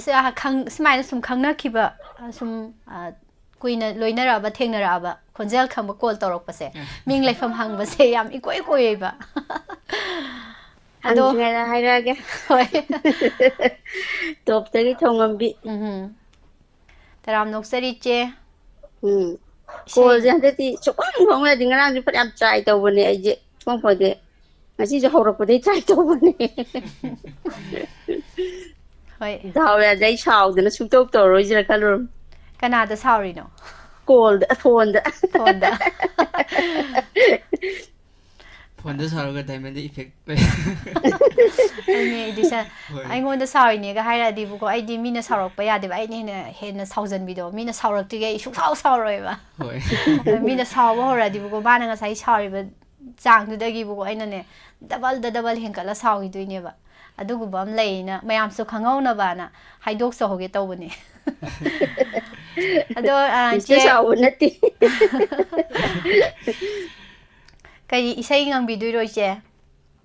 sa khang smile sum khangna khiba sum kuina loinara ba thengnara ba khonjal khamba call torok pase ming lepham hang ba se yam ikoi koi ba ado hairage hoi top tagi thongambi taram noksari che call jandati chokong khongla dingarang ji phat try tawbane ai je chong phode ngasi je horak pade try tawbane hoi dawa jai chaudana suktok toroi jira kalur kanada sorry no call phone phone da saroga diamond effect ai disa ai ngonda sorry ne ga haira di bu ko ai di mina sorok pa ya de ai ne hena 1000 video mina sorok ti ge su phau soroi ba hoi mina saw ba hora di bu ko bana nga sai sorry ba ꯆꯥꯡꯗꯨꯗꯒꯤꯕꯨ ꯑꯩꯅꯅꯦ double ꯍꯦꯟꯀꯠꯂ ꯁꯥꯎꯈꯤꯗꯣꯏꯅꯦꯕ ꯑꯗꯨꯒꯨꯝꯕ ꯑꯃ ꯂꯩꯅ ꯃꯌꯥꯝꯁꯨ ꯈꯪꯍꯧꯅꯕꯅ ꯍꯥꯏꯗꯣꯛꯆꯍꯧꯒꯦ ꯇꯧꯕꯅꯦ ꯑꯗꯣ ꯆꯦ ꯁꯥꯎꯕ ꯅꯠꯇꯦ ꯀꯩ ꯏꯁꯩ ꯉꯪꯕꯤꯗꯣꯏꯔꯣ ꯏꯆꯦ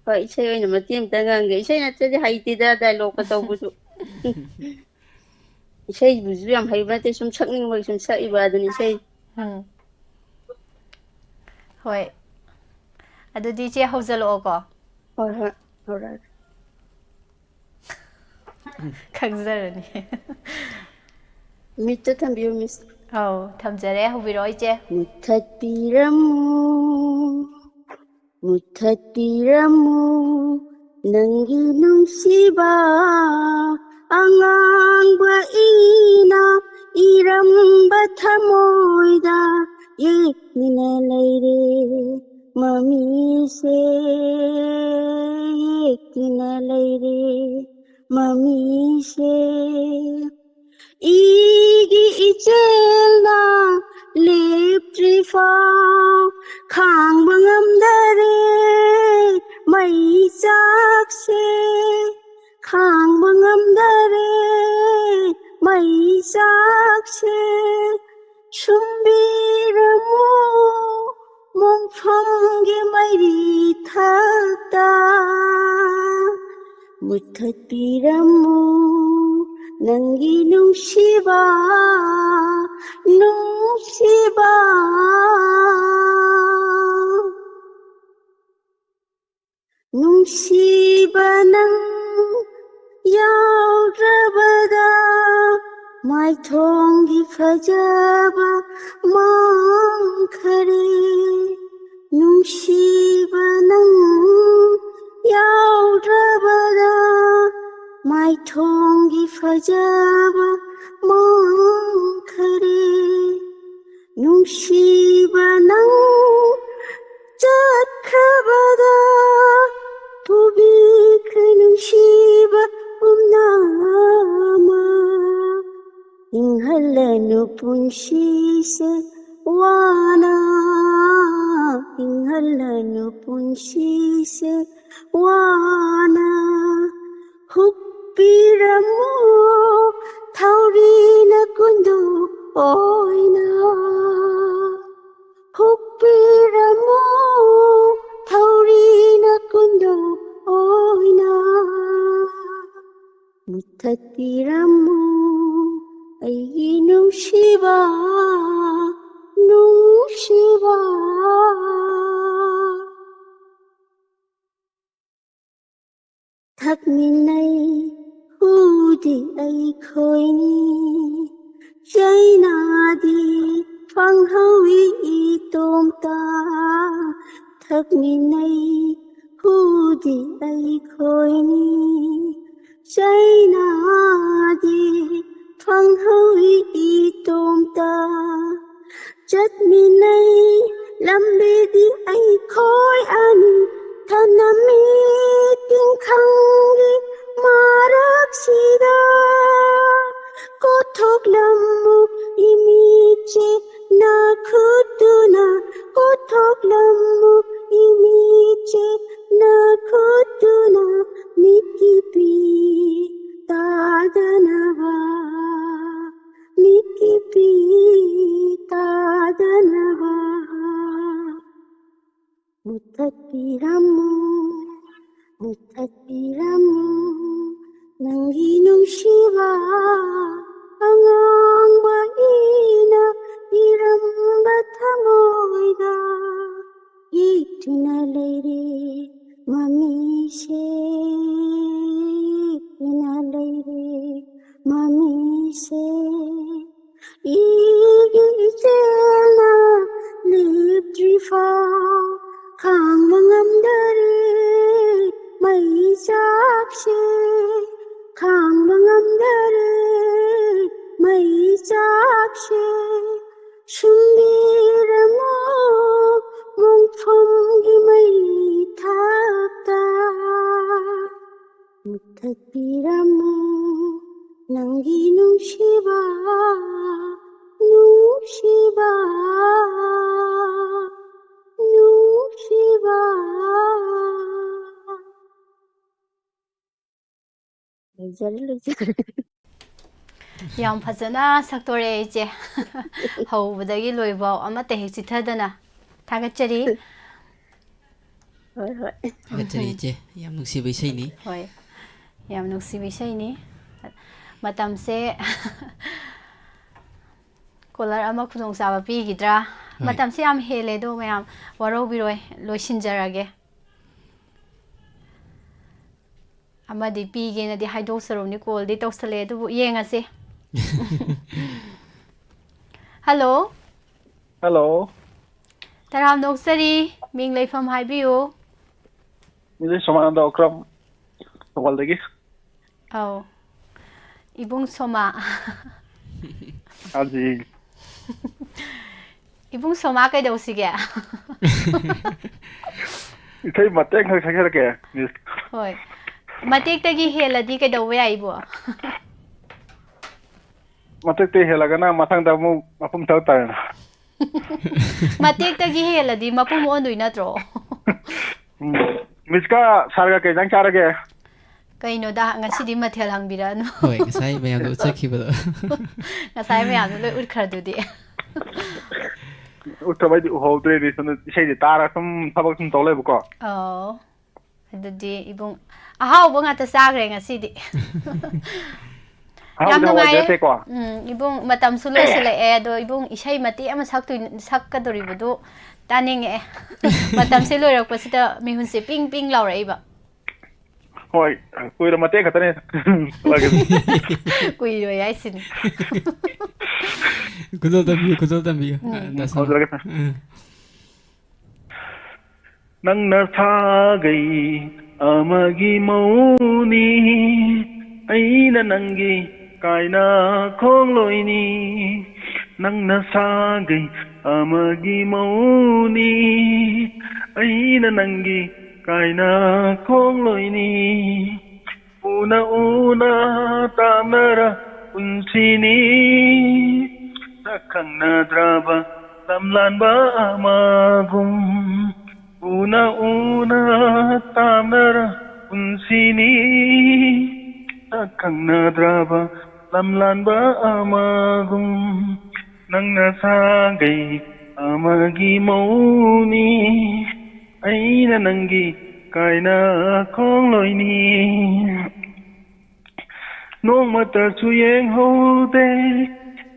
ꯍꯣꯏ ꯏꯁꯩ ꯑꯣꯏꯅ ꯃꯇꯦꯛ ꯑꯃꯇ ꯉꯪꯒꯦ ꯏꯁꯩ ꯅꯠꯇ꯭ꯔꯗꯤ ꯍꯩꯇꯦꯗ ꯗꯥꯏꯂꯣꯛꯀ ꯇꯧꯕꯁꯨ 이세이부주 ꯌꯥꯝ ꯍꯩꯕ ꯅꯠꯇꯦ ꯁꯨꯝ ꯁꯛꯅꯤꯡꯕꯒꯤ ꯁꯨꯝ ꯁꯛꯏꯕ ꯑꯗꯨꯅꯤ 이세이 ꯍꯣꯏ ꯑꯗꯨꯗꯤ ꯏꯆꯦ ꯍꯧꯖꯜꯂꯛꯑꯣꯀꯣ ꯍꯣꯏ ꯍꯣꯏ ꯍꯧꯔꯛꯑꯒꯦ ꯈꯪꯖꯔꯅꯤ ꯃꯤꯠꯇ ꯊꯝꯕꯤꯌꯨ ꯃꯤꯁ ꯑꯧ ꯊꯝꯖꯔꯦ ꯍꯧꯕꯤꯔꯛꯑꯣ ꯏꯆꯦ 무탁비라무 ꯅꯪꯒꯤ ꯅꯨꯡꯁꯤꯕ ꯑꯉꯥꯡꯕ ꯏꯅ 이름바 ꯊꯃꯣꯏꯗ 예ꯛꯇꯨꯅ ꯂꯩꯔꯦ ꯃꯃꯤꯁꯦ 예ꯛꯇꯨꯅ ꯂꯩꯔꯦ ꯃꯃꯤꯁꯦ 이기 이젤나 leptrifaw khang bangam dare mai sakse khang bangam dare mai sakse chumbiramu mongphangge mairi thakta 무탁비라무 낭기 농시바 농시바 농시바낭 야우라바다 마이통기 파자바 망카레 농시바낭 야우라바다 마이통기 파자바 망카레 농시바낭 짝카바다 부비크 농시바 umnama inghalanu punshise wana inghalanu punshise wana hupiramu thaurina kundu oina hupiramu thaurina kundu oina 무탁비라무 아이 농시바 농시바 탁민나이 후디 아이코이니 자이나디 방하위 이똥따 탁민나이 후디 아이코이니 자이나디 방하위 이똥따 ꯆꯠꯃꯤꯟꯅꯩ ꯂꯝꯕꯤꯗꯤ ꯑꯩꯈꯣꯏ ꯑꯅꯤ ꯊꯅꯝꯃꯤ ꯇꯤꯡꯈꯪꯒꯤ ꯃꯔꯛꯁꯤꯗ ꯀꯣꯊꯣꯛꯂꯝꯃꯨ 이미체 나쿠뚜나 고톡람무 이미체 나쿠뚜나 미키피 따다나와 미키피 따다나와 무탁비라무 무탁비라무 낭기는 시바 앙앙바이나 이름바 타모이다 이투나 레이리 마미세 이투나 레이리 마미세 이기제나 립드리파 강망암다리 마이잡시 강망암다리 마이잡시 춘비라모 몽풍기 마이탑다 무탁비라모 낭기는 시바 누시바 누시바 ꯂꯣꯏꯖꯔꯦ ꯌꯥꯝ ꯐꯖꯅ ꯁꯛꯇꯣꯔꯦ ꯏꯆꯦ ꯍꯧꯕꯗꯒꯤ ꯂꯣꯏꯕꯥꯎ ꯑꯃꯠꯇ ꯍꯦꯛ ꯆꯤꯊꯗꯅ ꯊꯥꯒꯠꯆꯔꯤ ꯍꯣꯏ ꯍꯣꯏ ꯊꯥꯒꯠꯆꯔꯤ ꯏꯆꯦ ꯌꯥꯝ ꯅꯨꯡꯁꯤꯕ ꯏꯁꯩꯅꯤ ꯍꯣꯏ ꯌꯥꯝ ꯅꯨꯡꯁꯤꯕ ꯏꯁꯩꯅꯤ ꯃꯇꯝꯁꯦ ꯀꯣꯂꯔ ꯑꯃ ꯈꯨꯗꯣꯡꯆꯥꯕ ꯄꯤꯈꯤꯗ꯭ꯔꯥ ꯃꯇꯝꯁꯦ ꯌꯥꯝ ꯍꯦꯜꯂꯦ ꯑꯗꯣ ꯃꯌꯥꯝ ꯋꯥꯔꯧꯕꯤꯔꯣꯏ ꯂꯣꯏꯁꯤꯟꯖꯔꯒꯦ ꯑꯃꯗꯤ ꯄꯤꯒꯦꯅꯗꯤ ꯍꯥꯏꯗꯣꯛꯆꯔꯨꯕꯅꯤ ꯀꯣꯜꯗꯤ ꯇꯧꯁꯜꯂꯦ ꯑꯗꯨꯕꯨ ꯌꯦꯡꯉꯁꯤ ꯍꯜꯂꯣ ꯍꯜꯂꯣ ꯇꯔꯥꯝ ꯅꯣꯛꯆꯔꯤ ꯃꯤꯡ ꯂꯩꯐꯝ ꯍꯥꯏꯕꯤꯌꯨ ꯃꯤꯁꯦ ꯁꯣꯃꯥꯅꯟꯗ ꯑꯣꯀ꯭ꯔꯝ ꯊꯧꯕꯥꯜꯗꯒꯤ ꯑꯧ ꯏꯕꯨꯡ ꯁꯣꯃꯥ ꯍꯥꯖꯤ ꯏꯕꯨꯡ ꯁꯣꯃꯥ ꯀꯩꯗꯧꯁꯤꯒꯦ ꯏꯁꯩ ꯃꯇꯦꯛ ꯈꯛ ꯁꯛꯆꯔꯛꯀꯦ ꯃꯤꯁ ꯍꯣꯏ ꯃꯇꯦꯛꯇꯒꯤ ꯍꯦꯜꯂꯗꯤ ꯀꯩꯗꯧꯕ ꯌꯥꯏꯕꯣ ꯃꯇꯦꯛꯇꯩ ꯍꯦꯜꯂꯒꯅ ꯃꯊꯪꯗ ꯑꯃꯨꯛ ꯃꯄꯨꯝ ꯁꯛ ꯇꯥꯔꯦꯅ ꯃꯇꯦꯛꯇꯒꯤ ꯍꯦꯜꯂꯗꯤ ꯃꯄꯨꯝ ꯑꯣꯟꯗꯣꯏ ꯅꯠꯇ꯭ꯔꯣ ꯃꯤꯁꯀ ꯁꯥꯔꯒ ꯀꯩ ꯏꯟꯖꯥꯡ ꯆꯥꯔꯒꯦ ꯀꯩꯅꯣꯗ ꯉꯁꯤꯗꯤ ꯃꯊꯦꯜ ꯍꯪꯕꯤꯔꯛꯑꯅꯨ ꯍꯣꯏ ꯉꯁꯥꯏ ꯃꯌꯥꯝꯗ ꯎꯠꯆꯈꯤꯕꯗꯣ ꯉꯁꯥꯏ ꯃꯌꯥꯝꯗꯣ ꯂꯣꯏ ꯎꯠꯈ꯭ꯔꯗꯨꯗꯤ ꯎꯠꯊꯕꯩꯗꯤ ꯎꯍꯧꯗ꯭ꯔꯦꯗꯤ ꯁꯣꯝꯗ ꯏꯁꯩꯗꯤ ꯇꯥꯔ ꯁꯨꯝ ꯊꯕꯛ ꯁꯨꯝ ꯇꯧ ꯂꯩꯕꯀꯣ ꯑꯣ ꯑꯗꯨꯗꯤ ꯏꯕꯨꯡ ꯑꯍꯥꯎꯕ ꯉꯥꯛꯇ ꯆꯥꯈ꯭ꯔꯦ ꯉꯁꯤꯗꯤ ꯌꯥꯝ ꯅꯨꯡꯉꯥꯏꯌꯦ ꯏꯕꯨꯡ ꯃꯇꯝꯁꯨ ꯂꯣꯏꯁꯤꯜꯂꯛꯑꯦ ꯑꯗꯣ ꯏꯕꯨꯡ ꯏꯁꯩ ꯃꯇꯦꯛ ꯑꯃ ꯁꯛꯀꯗꯣꯔꯤꯕꯗꯨ ꯇꯥꯅꯤꯡꯉꯛꯑꯦ ꯃꯇꯝꯁꯦ ꯂꯣꯏꯔꯛꯄꯁꯤꯗ ꯃꯤꯍꯨꯟꯁꯦ ꯄꯤꯡ ꯄꯤꯡ ꯂꯥꯎꯔꯛꯏꯕ ꯍꯣꯏ ꯀꯨꯏꯔ ꯃꯇꯦꯛ ꯈꯛꯇꯅꯦ ꯀꯨꯏꯔꯣꯏ ꯍꯥꯏꯁꯤꯅꯤ ꯈꯨꯗꯣꯜ ꯇꯝꯕꯤꯌꯨ ꯈꯨꯗꯣꯜ ꯇꯝꯕꯤꯌꯨ ꯅꯪꯅ ꯁꯥꯒꯩ ꯑꯃꯒꯤ ꯃꯧꯅꯤ ꯑꯩꯅ ꯅꯪꯒꯤ ꯀꯥꯏꯅ ꯈꯣꯡꯂꯣꯏꯅꯤ ꯅꯪꯅ ꯁꯥꯒꯩ ꯑꯃꯒꯤ ꯃꯧꯅꯤ ꯑꯩꯅ ꯅꯪꯒꯤ ꯀꯥꯏꯅ ꯈꯣꯡꯂꯣꯏꯅꯤ ꯎꯅ ꯎꯅ ꯇꯥꯝꯅꯔ ꯄꯨꯟꯁꯤꯅꯤ ꯁꯛꯈꯪꯅꯗ꯭ꯔꯕ ꯂꯝꯂꯥꯟꯕ ꯑꯃꯒꯨꯝ ꯎꯅ ꯎꯅ ꯇꯥꯝꯅꯔ ꯄꯨꯟꯁꯤꯅꯤ ꯁꯛꯈꯪꯅꯗ꯭ꯔꯕ ꯂꯝꯂꯥꯟꯕ ꯑꯃꯒꯨꯝ ꯅꯪꯅ ꯁꯥꯒꯩ ꯑꯃꯒꯤ ꯃꯧꯅꯤ ꯑꯩꯅ ꯅꯪꯒꯤ ꯀꯥꯏꯅ ꯈꯣꯡꯂꯣꯏꯅꯤ ꯅꯣꯡꯃꯇꯁꯨ ꯌꯦꯡꯍꯧꯗꯦ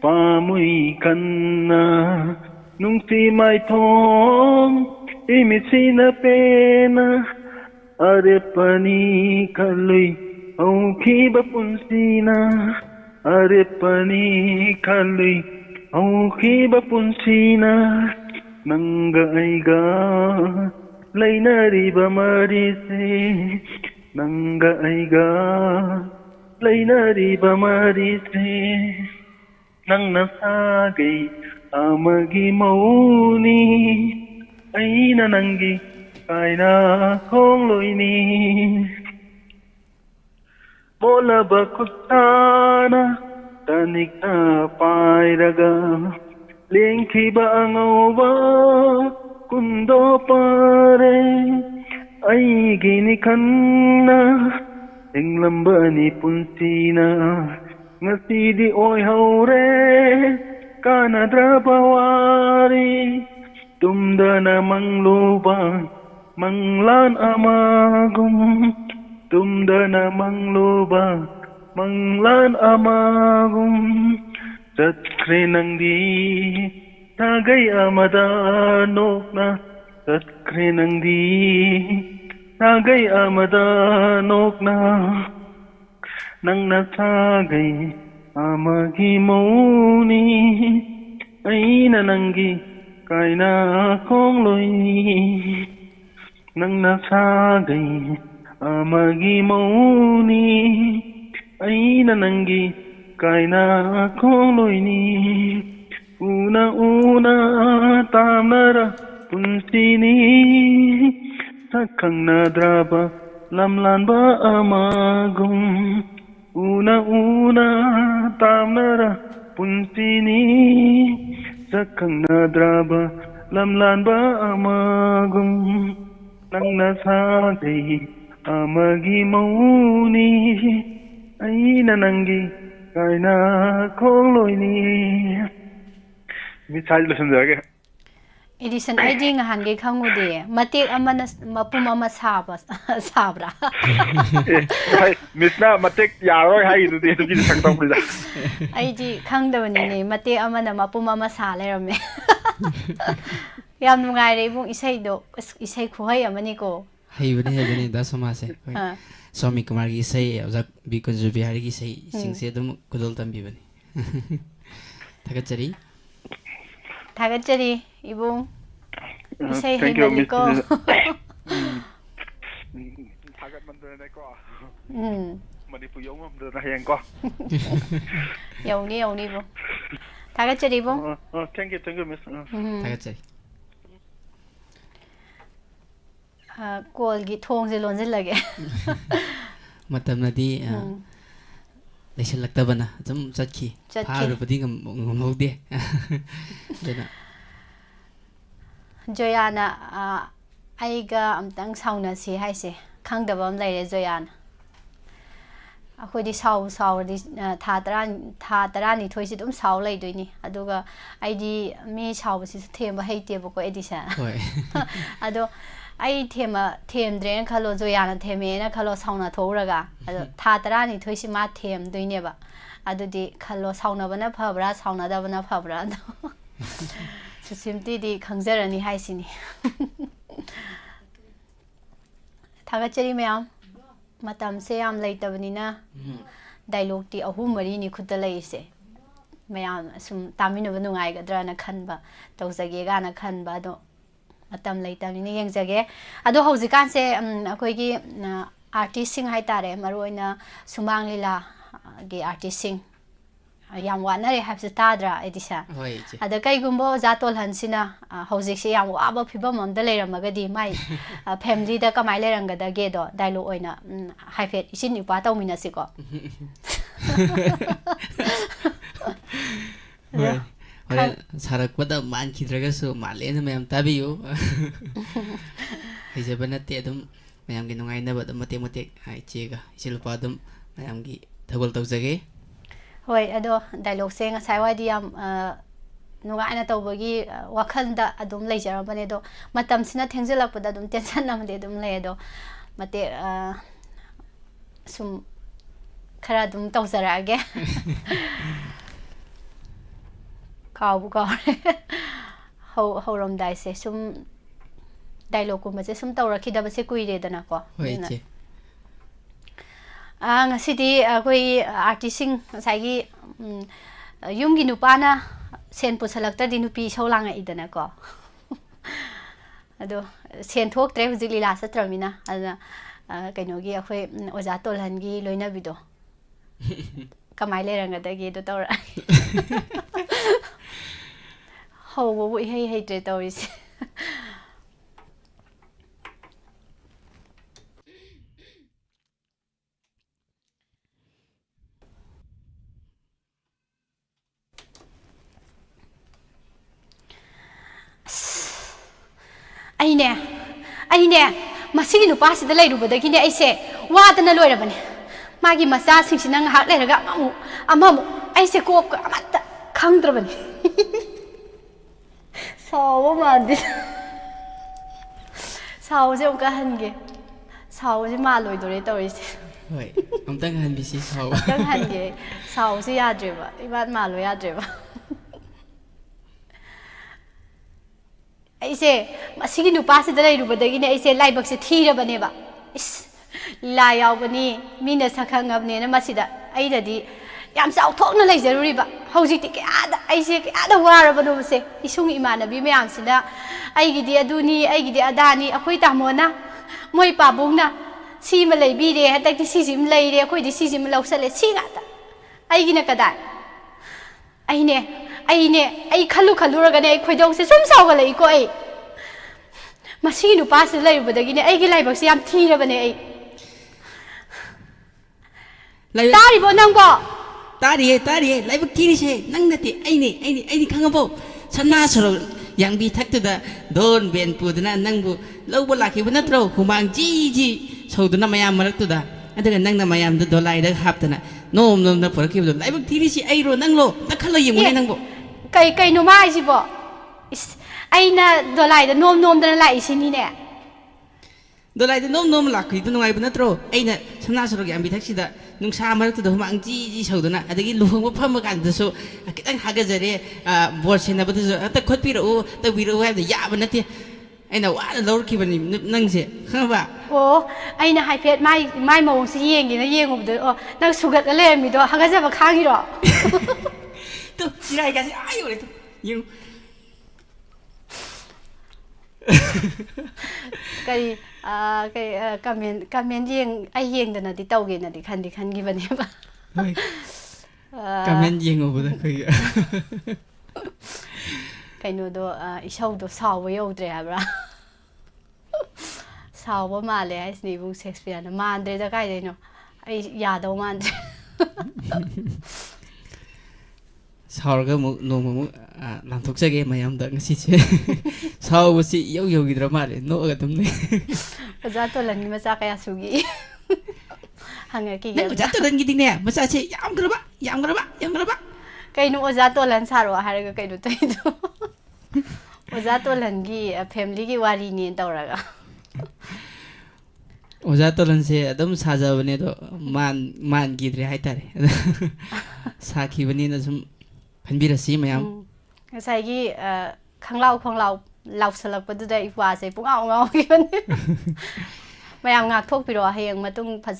ꯄꯥꯃꯨꯏ ꯀꯟꯅ ꯅꯨꯡꯁꯤ ꯃꯥꯏꯊꯣꯡ ꯏꯃꯤꯠꯁꯤꯅ ꯄꯦꯟꯅ ꯑꯔꯦꯞꯄꯅꯤ ꯈꯜꯂꯨꯏ ꯍꯧꯈꯤꯕ ꯄꯨꯟꯁꯤꯅ ꯑꯔꯦꯞꯄꯅꯤ ꯈꯜꯂꯨꯏ ꯍꯧꯈꯤꯕ ꯄꯨꯟꯁꯤꯅ ꯅꯪꯒ ꯑꯩꯒ ꯂꯩꯅꯔꯤꯕ ꯃꯔꯤꯁꯦ ꯅꯪꯒ ꯑꯩꯒ ꯂꯩꯅꯔꯤꯕ ꯃꯔꯤꯁꯦ ꯅꯪꯅ ꯁꯥꯒꯩ ꯑꯃꯒꯤ ꯃꯧꯅꯤ ꯑꯩꯅ ꯅꯪꯒꯤ ꯀꯥꯏꯅ ꯈꯣꯡꯂꯣꯏꯅꯤ ꯃꯣꯠꯂꯕ ꯈꯨꯠꯁꯥꯅ ꯇꯅꯤꯛꯅ ꯄꯥꯏꯔꯒ ꯂꯦꯡꯈꯤꯕ ꯑꯉꯧꯕ ꯀꯨꯟꯗꯣ ꯄꯥꯔꯦ ꯑꯩꯒꯤꯅꯤ ꯈꯟꯅ ꯍꯤꯡꯂꯝꯕꯅꯤ ꯄꯨꯟꯁꯤꯅ ꯉꯁꯤꯗꯤ ꯑꯣꯏꯍꯧꯔꯦ ꯀꯥꯟꯅꯗ꯭ꯔꯕ ꯋꯥꯔꯤ ꯇꯨꯝꯗꯅ ꯃꯪꯂꯨꯕ ꯃꯪꯂꯥꯟ ꯑꯃꯒꯨꯝ ꯇꯨꯝꯗꯅ ꯃꯪꯂꯨꯕ ꯃꯪꯂꯥꯟ ꯑꯃꯒꯨꯝ ꯆꯠꯈ꯭ꯔꯦ ꯅꯪꯗꯤ ꯁꯥꯒꯩ ꯑꯃꯗ ꯅꯣꯛꯅ ꯆꯠꯈ꯭ꯔꯦ ꯅꯪꯗꯤ ꯁꯥꯒꯩ ꯑꯃꯗ ꯅꯣꯛꯅ ꯅꯪꯅ ꯁꯥꯒꯩ ꯑꯃꯒꯤ ꯃꯧꯅꯤ ꯑꯩꯅ ꯅꯪꯒꯤ ꯀꯥꯏꯅ ꯈꯣꯡꯂꯣꯏꯅꯤ ꯅꯪꯅ ꯁꯥꯒꯩ ꯑꯃꯒꯤ ꯃꯧꯅꯤ ꯑꯩꯅ ꯅꯪꯒꯤ ꯀꯥꯏꯅ ꯈꯣꯡꯂꯣꯏꯅꯤ ꯎꯅ ꯎꯅ ꯇꯥꯝꯅꯔ ꯄꯨꯟꯁꯤꯅꯤ ꯁꯛꯈꯪꯅꯗ꯭ꯔꯕ ꯂꯝꯂꯥꯟꯕ ꯑꯃꯒꯨꯝ ꯎꯅ ꯎꯅ ꯇꯥꯝꯅꯔ ꯄꯨꯟꯁꯤꯅꯤ ꯁꯛꯈꯪꯅꯗ꯭ꯔꯕ ꯂꯝꯂꯥꯟꯕ ꯑꯃꯒꯨꯝ ꯅꯪꯅ ꯁꯥꯒꯩ ꯑꯃꯒꯤ ꯃꯧꯅꯤ ꯑꯩꯅ ꯅꯪꯒꯤ ꯀꯥꯏꯅ ꯈꯣꯡꯂꯣꯏꯅꯤ ꯃꯤꯁꯥꯏ ꯂꯣꯏꯁꯤꯟꯖꯔꯒꯦ Edison ID ngahange khangude matek amana mapum ama sabra Miss na matek yaroi haidudi eduki saktampida ID khangdawani ne matek amana mapum ama sa lerame yam nungaire ibung isai do isai khuhai amani ko heibani da samase Swami Kumar gi isai ajak Bikunju Bihari gi isai singse dum kudol tambi bani Thagachari ibung isai Thank you, heibani Miss. ko Thagat mandana ko. Manipur yong mandana hayang ko. Yauni bo. Thagachari ibung. Thank you, Miss. Thagachari. Call gi thong je lonje lage. Matamnadi ꯂꯩꯁꯜꯂꯛꯇꯕꯅ ꯑꯗꯨꯝ ꯆꯠꯈꯤ ꯐꯥꯔꯨꯕꯗꯤ ꯉꯝꯍꯧꯗꯦ ꯑꯗꯨꯅ Joyana aiga amtang saunasi haise khangdaba am leire Joyana akhodi saudi tha tarani thoisi dum saw leidoini aduga aidi mi sawbasi themba heiteba ko edisa hoi ado ai themdre na khalo Joyana theme na khalo sauna thoraga ado tha tarani thoisi ma them doineba adudi khalo sauna bana phabra sauna da bana phabra Susimti di khangjarani haisini Thagachari mayam matam se yam leitabani dialogue ti ahum mari ni khutta leise mayam sum taminu nungai gadra na khanba tawjage ga na khanba do matam leitabani ni yengjage ado haujikan se akoi gi artist sing hai tare maroina sumang lila gi artist sing yam wanare habse tadra edisa ada kai gumbo zatol hansina hojik se yam waba phibam amda leiramagadi mai family da kamai lerangada ge do dialogue oina haifet isin nipa tawmina siko hore sarakpada man khidragasu malena mayam tabiyo hejabana te adum mayam gi nungai na badam mate chega isilpa adum mayam gi thagol tawjage Hoi, ado dialogue se ngasai wadi yam nugaina tawbagi wakhalda adum leijarabane do matam sina thengjalakpada adum tension namde adum lei do mate sum khara adum tawjarage kaw hauram dai se sum dialogue ko maje sum tawrakida base kuire dana ko hoi che ngasidi koi artisting saigi yumgi nupana sen pusalakta di nupi solanga idana ko ado sen thoktre hujik lila satramina ada kainogi akhoi oja tolhangi loina bido kamai leranga dagi do tawra ho bo hei tre tawis Aine masigi nupasida leirubadagine aise wadana loirabane magi macha singsina ngahak leiraga amamu aise kok amata khangdrabane sawa madi sauje amka hange sauje maloi dore tawise hoi amtang han bisi saw amtang hange sauje yadreba iban maloi yadreba Aise masigi nupasi da leirubadagine aise laibak se thirabane ba is la yawbani mina sakhangabne na masida aidadi yam saw thokna leijaruri ba hojikti kya da aise kya da warabano se isung imanabi mayam sina aigidi aduni aigidi adani akhoi tamona moi pabungna sima leibire hatakti sisim leire akhoi di sisim lausale singa ta aigina kada ai khalu ragane ai khoidong se sum saw galai ko ai masigi nu pas leirubadagine ai gi laibak se yam thirabane ai tari bo nangbo tari laibak thiri se nang nati ai khangabo sanna soro yangbi thaktuda don ben pudna nangbu lawbo lakhi bunatro humang ji sauduna mayam maraktuda อันนั้นนั่งนำมายามโดนไล่ได้ครับแต่น่ะโน้มนะพอคิดว่าไอ้บางทีนี่สิไอ้โรนั่งโลนักขันเลยยังไม่นั่งบ่ไก่หนูมาสิบ่ไอ้น่ะโดนไล่แต่โน้มแต่ไล่สินี่เนี่ยโดนไล่แต่โน้มหลักคือตัวน้อยเป็นนัตโตไอ้น่ะชนะสรุปอย่างบิทักษิดะนุ่งชามาแล้วตัวมังจีชาวตัวน่ะอันนี้ลุงว่าเพิ่มมากันตัวสู้ตั้งหากจะเรียบอลเชนนะบัดตัวแต่คนปีรู้แต่วีรู้ว่าแต่ยาบันนั่นที่ไอ้น่ะว่าเราคิดว่านี่นั่งสิข้างว่าโอ้ไอ้น่ะไฮเพจไม่มองสิเย่งกินนะเย่งผมเด้อนั่งสุกัดอะไรมีตัวหากจะมาค้างอีหรอตัวสิไรกันสิไอ้อยู่เลยตัวยิงกำเมนเย่งไอ้เย่งเดี๋ยวน่ะที่เต้าเกนน่ะที่คันกี่วันเนี่ยปะกำเมนเย่งโอ้โหแต่คือไก่หนูตัวอีเช่าตัวสาวไว้เอาเดี๋ยวละสาวว่ามาเลยไอ้สนีบุ้งเซ็กซ์เปียร์นะมาเดี๋ยวจะใกล้เลยเนาะไอ้ยาดเอามันสาวก็มุโนมุหลังทุกเช้าเกมายามดังสิเช่สาวบุษยาวกิดรามาเลยโนก็ตุ้มเนี่ยภาษาตัวหลังนี่มาจากอะไรสุกี้หังกี่เนี่ยภาษาตัวหลังกี่เนี่ยภาษาเช่ยามกระบะไก่หนูภาษาตัวหลังสารว่าหาอะไรก็ไก่หนูตัวนี้ตัวภาษาตัวหลังกี่แฟมิลี่กี่วารีนี่ตัวละก็ภาษาตัวหลังเช่ดมซาจาวันนี้ตัวมันกี่เรื่องให้ตาเลยสาขีวันนี้นะสมพันบิรสีมายามใส่กี่ข้างเราของเราสลับไปด้วยอีกว่าใส่ปุ๊กเอากันมายามงักทุกปีรอให้ยังมาต้องภา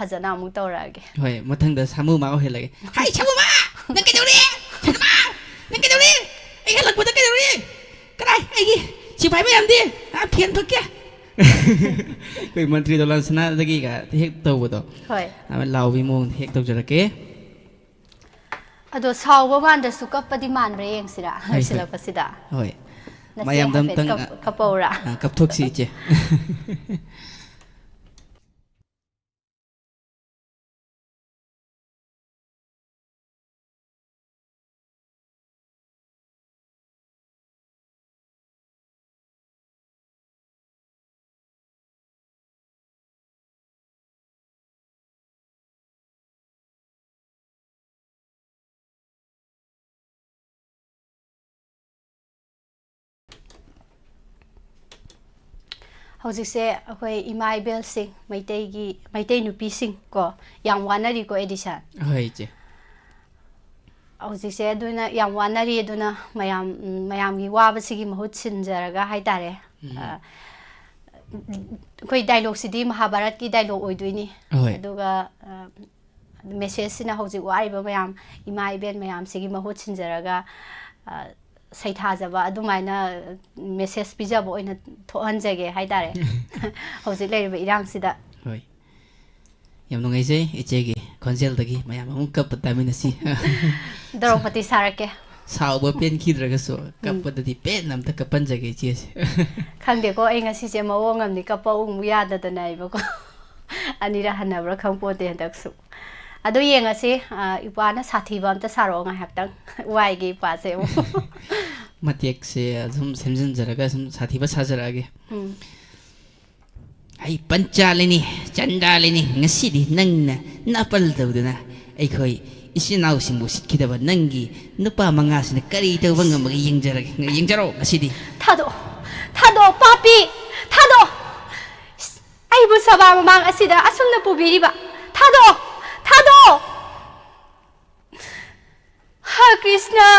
ษาหน้ามุกตัวอะไรกันเฮ้ยมาทั้งเดือดสามูมาเอาเห็นเลยให้ชามูมานั่งกันเดี๋ยวนี้ฉันมานั่งกันเดี๋ยวนี้ไอ้กันหลักปุ๊นั่งกันเดี๋ยวนี้ก็ได้ไอ้กี่ชิบหายไม่ยามดีเพี้ยนทุกแกคือมันตรีตลอดสนะตะกี้กับที่เฮกตัวบุตรมันเราวิโมงเฮกตัวจระเข้ตัวชาวบ้านเดือดสุกปฏิมาณเรียงสิละสิละก็สิละเฮ้ยมายามดำตั้งกับปูระกับทุกสิ่งเจ้เขาจะเสียคุยอีไมเบลสิงไม่ได้หนูปีสิงก็ยังวันนั้นดีก็เอดิชันเฮ้ยเจ้เขาจะเสียด้วยนะยังวันนั้นดีด้วยนะมายามกี่ว่าภาษากี่มหุชินจาระก็ให้ตาเลยคุยไดโลกสิดีมหาบารัตกี่ไดโลกอวยด้วยนี่ดูก็เมสเซจสินะเขาจะว่าอีแบบมายามอีไมเบลมายามสิกี่มหุชินจาระก็ใส่ท่าจะว่าดูไหมนะเมสเซจพิจารณาบ่อยนะทุกอันจะเกี่ยให้ได้เขาจะเลยไปอีร่างสิดะเฮ้ยยังน้องไอ้เจ้ไอ้เจ้กี่คอนเสิร์ตตะกี้มาอย่างมึงกับปตามินสิดรอปฏิสารเกะสาวบ่เป็นคิดระก็สู้กับปฏิเป็นนำตะกับปันจะเกี่ยเจ้ครั้งเดียวก็เองสิเจมาว่างนี่กับป้าอุ้งยาดแต่ไหนบ่ก็อันนี้ละหันนับรักคำพูดเดียนตักสู้อะดูยังสิอีปานะสาธิบัมจะสารองหักตั้งวายกี่ปาเซลมาเทียกเสียสมเซมซันจะรักสมสาธิบัสจะรักไอ้ปัญจาเลนี่จันดาเลนี่งั้นสิดินั่งนะนับเปิลตัวดูนะไอ้คอยอิสินเอาสิมุสิคิดว่านั่งกี่นุปามังอาสินะกะรีตัวบังมังยิงจะรักยิงจะรองั้นสิดิท่าโดปาปีท่าโดไอ้บุษบามังอาสิดาอาสุนนะปูบีริบะท่าโดHa Krishna,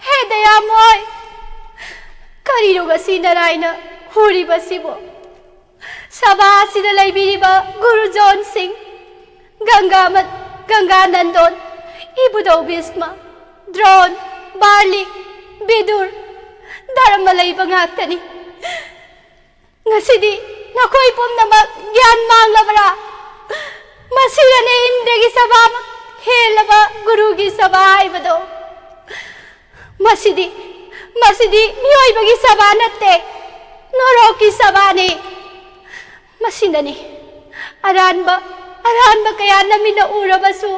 Hey Dayamoy, Kariruga Sinaraina, Huri Basibo, Sabha Sidalai Biriba, Guru John Singh, Ganga Nandon, Ibudo Bisma, Drone, Barley, Bidur, Daramalay Bangatani. Ngasidi, Nakoy Pum Namak, Yan Mang Labra, Masirane Indegi Sabama. Helaba Guru ki sabha ibado masidi miyoy bagi sabha natte noro ki sabha ni masinani aranba kaya namin na urabasu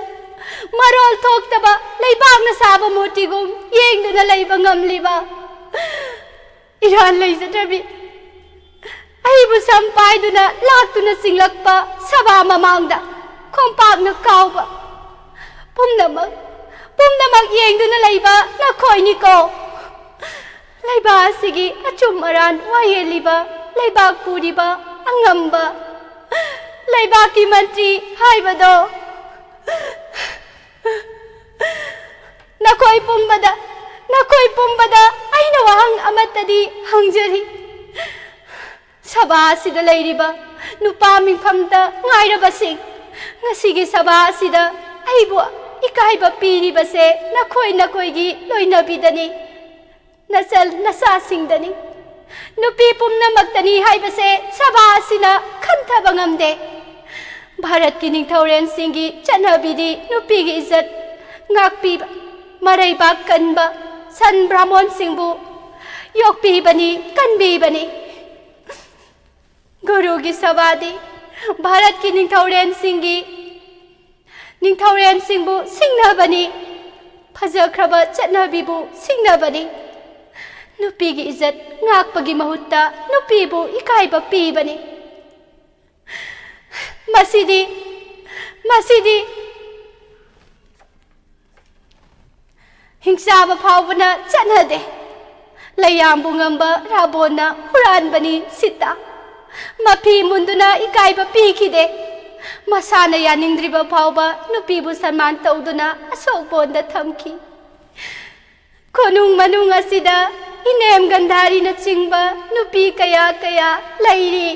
marol thok taba laibang na saba motigum yeng do na laibang amliba iran lay sa tabi ay bu sampay do na lak do na singlak pa sabha mamangda ꯈꯣꯡꯄꯥꯛꯅ ꯀꯥꯎꯕ ꯄꯨꯝꯅꯃꯛ ꯌꯦꯡꯗꯨꯅ ꯂꯩꯕ ꯅꯈꯣꯏꯅꯤꯀꯣ ꯂꯩꯕꯥꯛ ꯑꯁꯤꯒꯤ ꯑꯆꯨꯝ ꯑꯔꯥꯟ ꯋꯥꯌꯦꯜꯂꯤꯕ ꯂꯩꯕꯥꯛ ꯄꯨꯔꯤꯕ ꯑꯉꯝꯕ ꯂꯩꯕꯥꯛꯀꯤ ꯃꯟꯇ꯭ꯔꯤ ꯍꯥꯏꯕꯗꯣ नखोई पुंबदा अइना वहंग अमतदी हंगजरी सभा सिदा लैरिबा नुपा मिंफमदा ngairabasing ngasigi sabha sida aibu ikaiba piribase nakhoi gi loinabidani nasal nasa singdani nupi pumnamaktani haibase sabha sina khantaba ngamde bharat ki ningthauren singi chanhabidi nupi gi izzat ngakpiba Maraiba kanba san brahmon singbu yokpi bani kanbi bani Guru gi sabadi Bharat ki ningthauren singbu singna bani Phajakraba chatnabibu singna bani Nupi gi izzat ngakpagi mahutta nupi bu ikaiba pi bani Masidi हिंसाबा फावबना चनदे लयामबु ngamba rabona huranbani sita mafi munduna ikaiba pikide masana yaningdriba phawba nupibu sanman tawduna asokbonda thamki konung manung asida inem gandhari na chingba nupi kaya lairi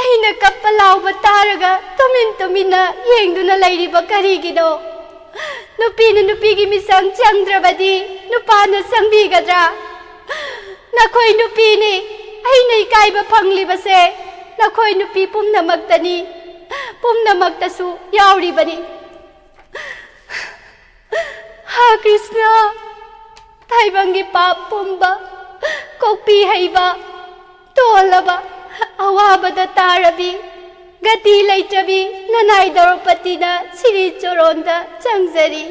aina kapalaw bataraga tumina yengduna lairiba karigido nupi gi misang changdrabadi nupana sangbigadra nakhoi nupi ni aina ikaiba phanglibase nakhoi nupi pumnamaktasu yauribani ha krishna thaibangi pap pumba kokpi haiba tolaba awabada tarabi gati laitrabi nanai Draupadi siri choronda changjari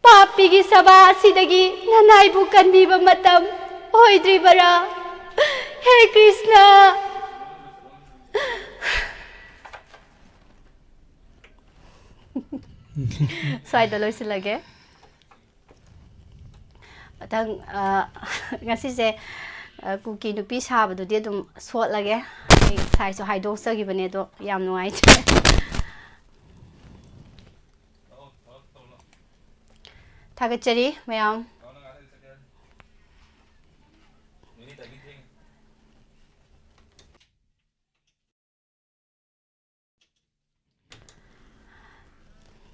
papi gi sabha asidagi nanai bu kanbiba matam oidribara he krishna swaida loisilage Tang ngasi se kuki nupi sabadu dia dum sot lage sai so haidok sagi bane do yam nuai thagachari mayam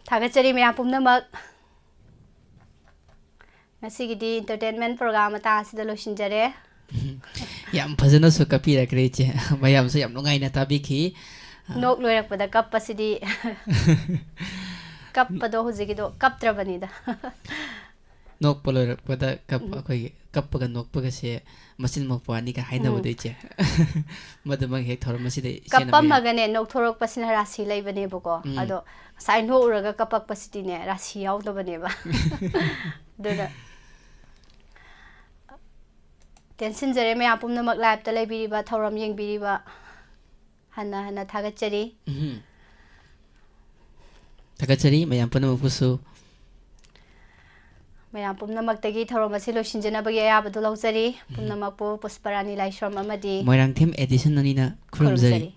thagachari mayam pumnamak Nasigidi entertainment program ata asida losinjare yam phajana su kapi rakre che mayam se yam nungai na tabiki nok loirakpada kapasidi kappado hujigido kaptrabanida nok poloirakpada akhoi kappaga nokpaga se masin mapani ka haina bode che madamang hek thor maside kappamagane nok thorok pasina rasi leibane boko ado sai no uraga kapak pasiti ne rasi yaw bane ba dona tension jare me apumnamak live ta leibiriba thoram yengbiriba hana thagachari mayam panamak pusu mayam pumnamak tagi thoram asi losinjana bagi ayabadu laujari pumnamak pu pusparani laishram amadi moirang thim edition anina khurumjari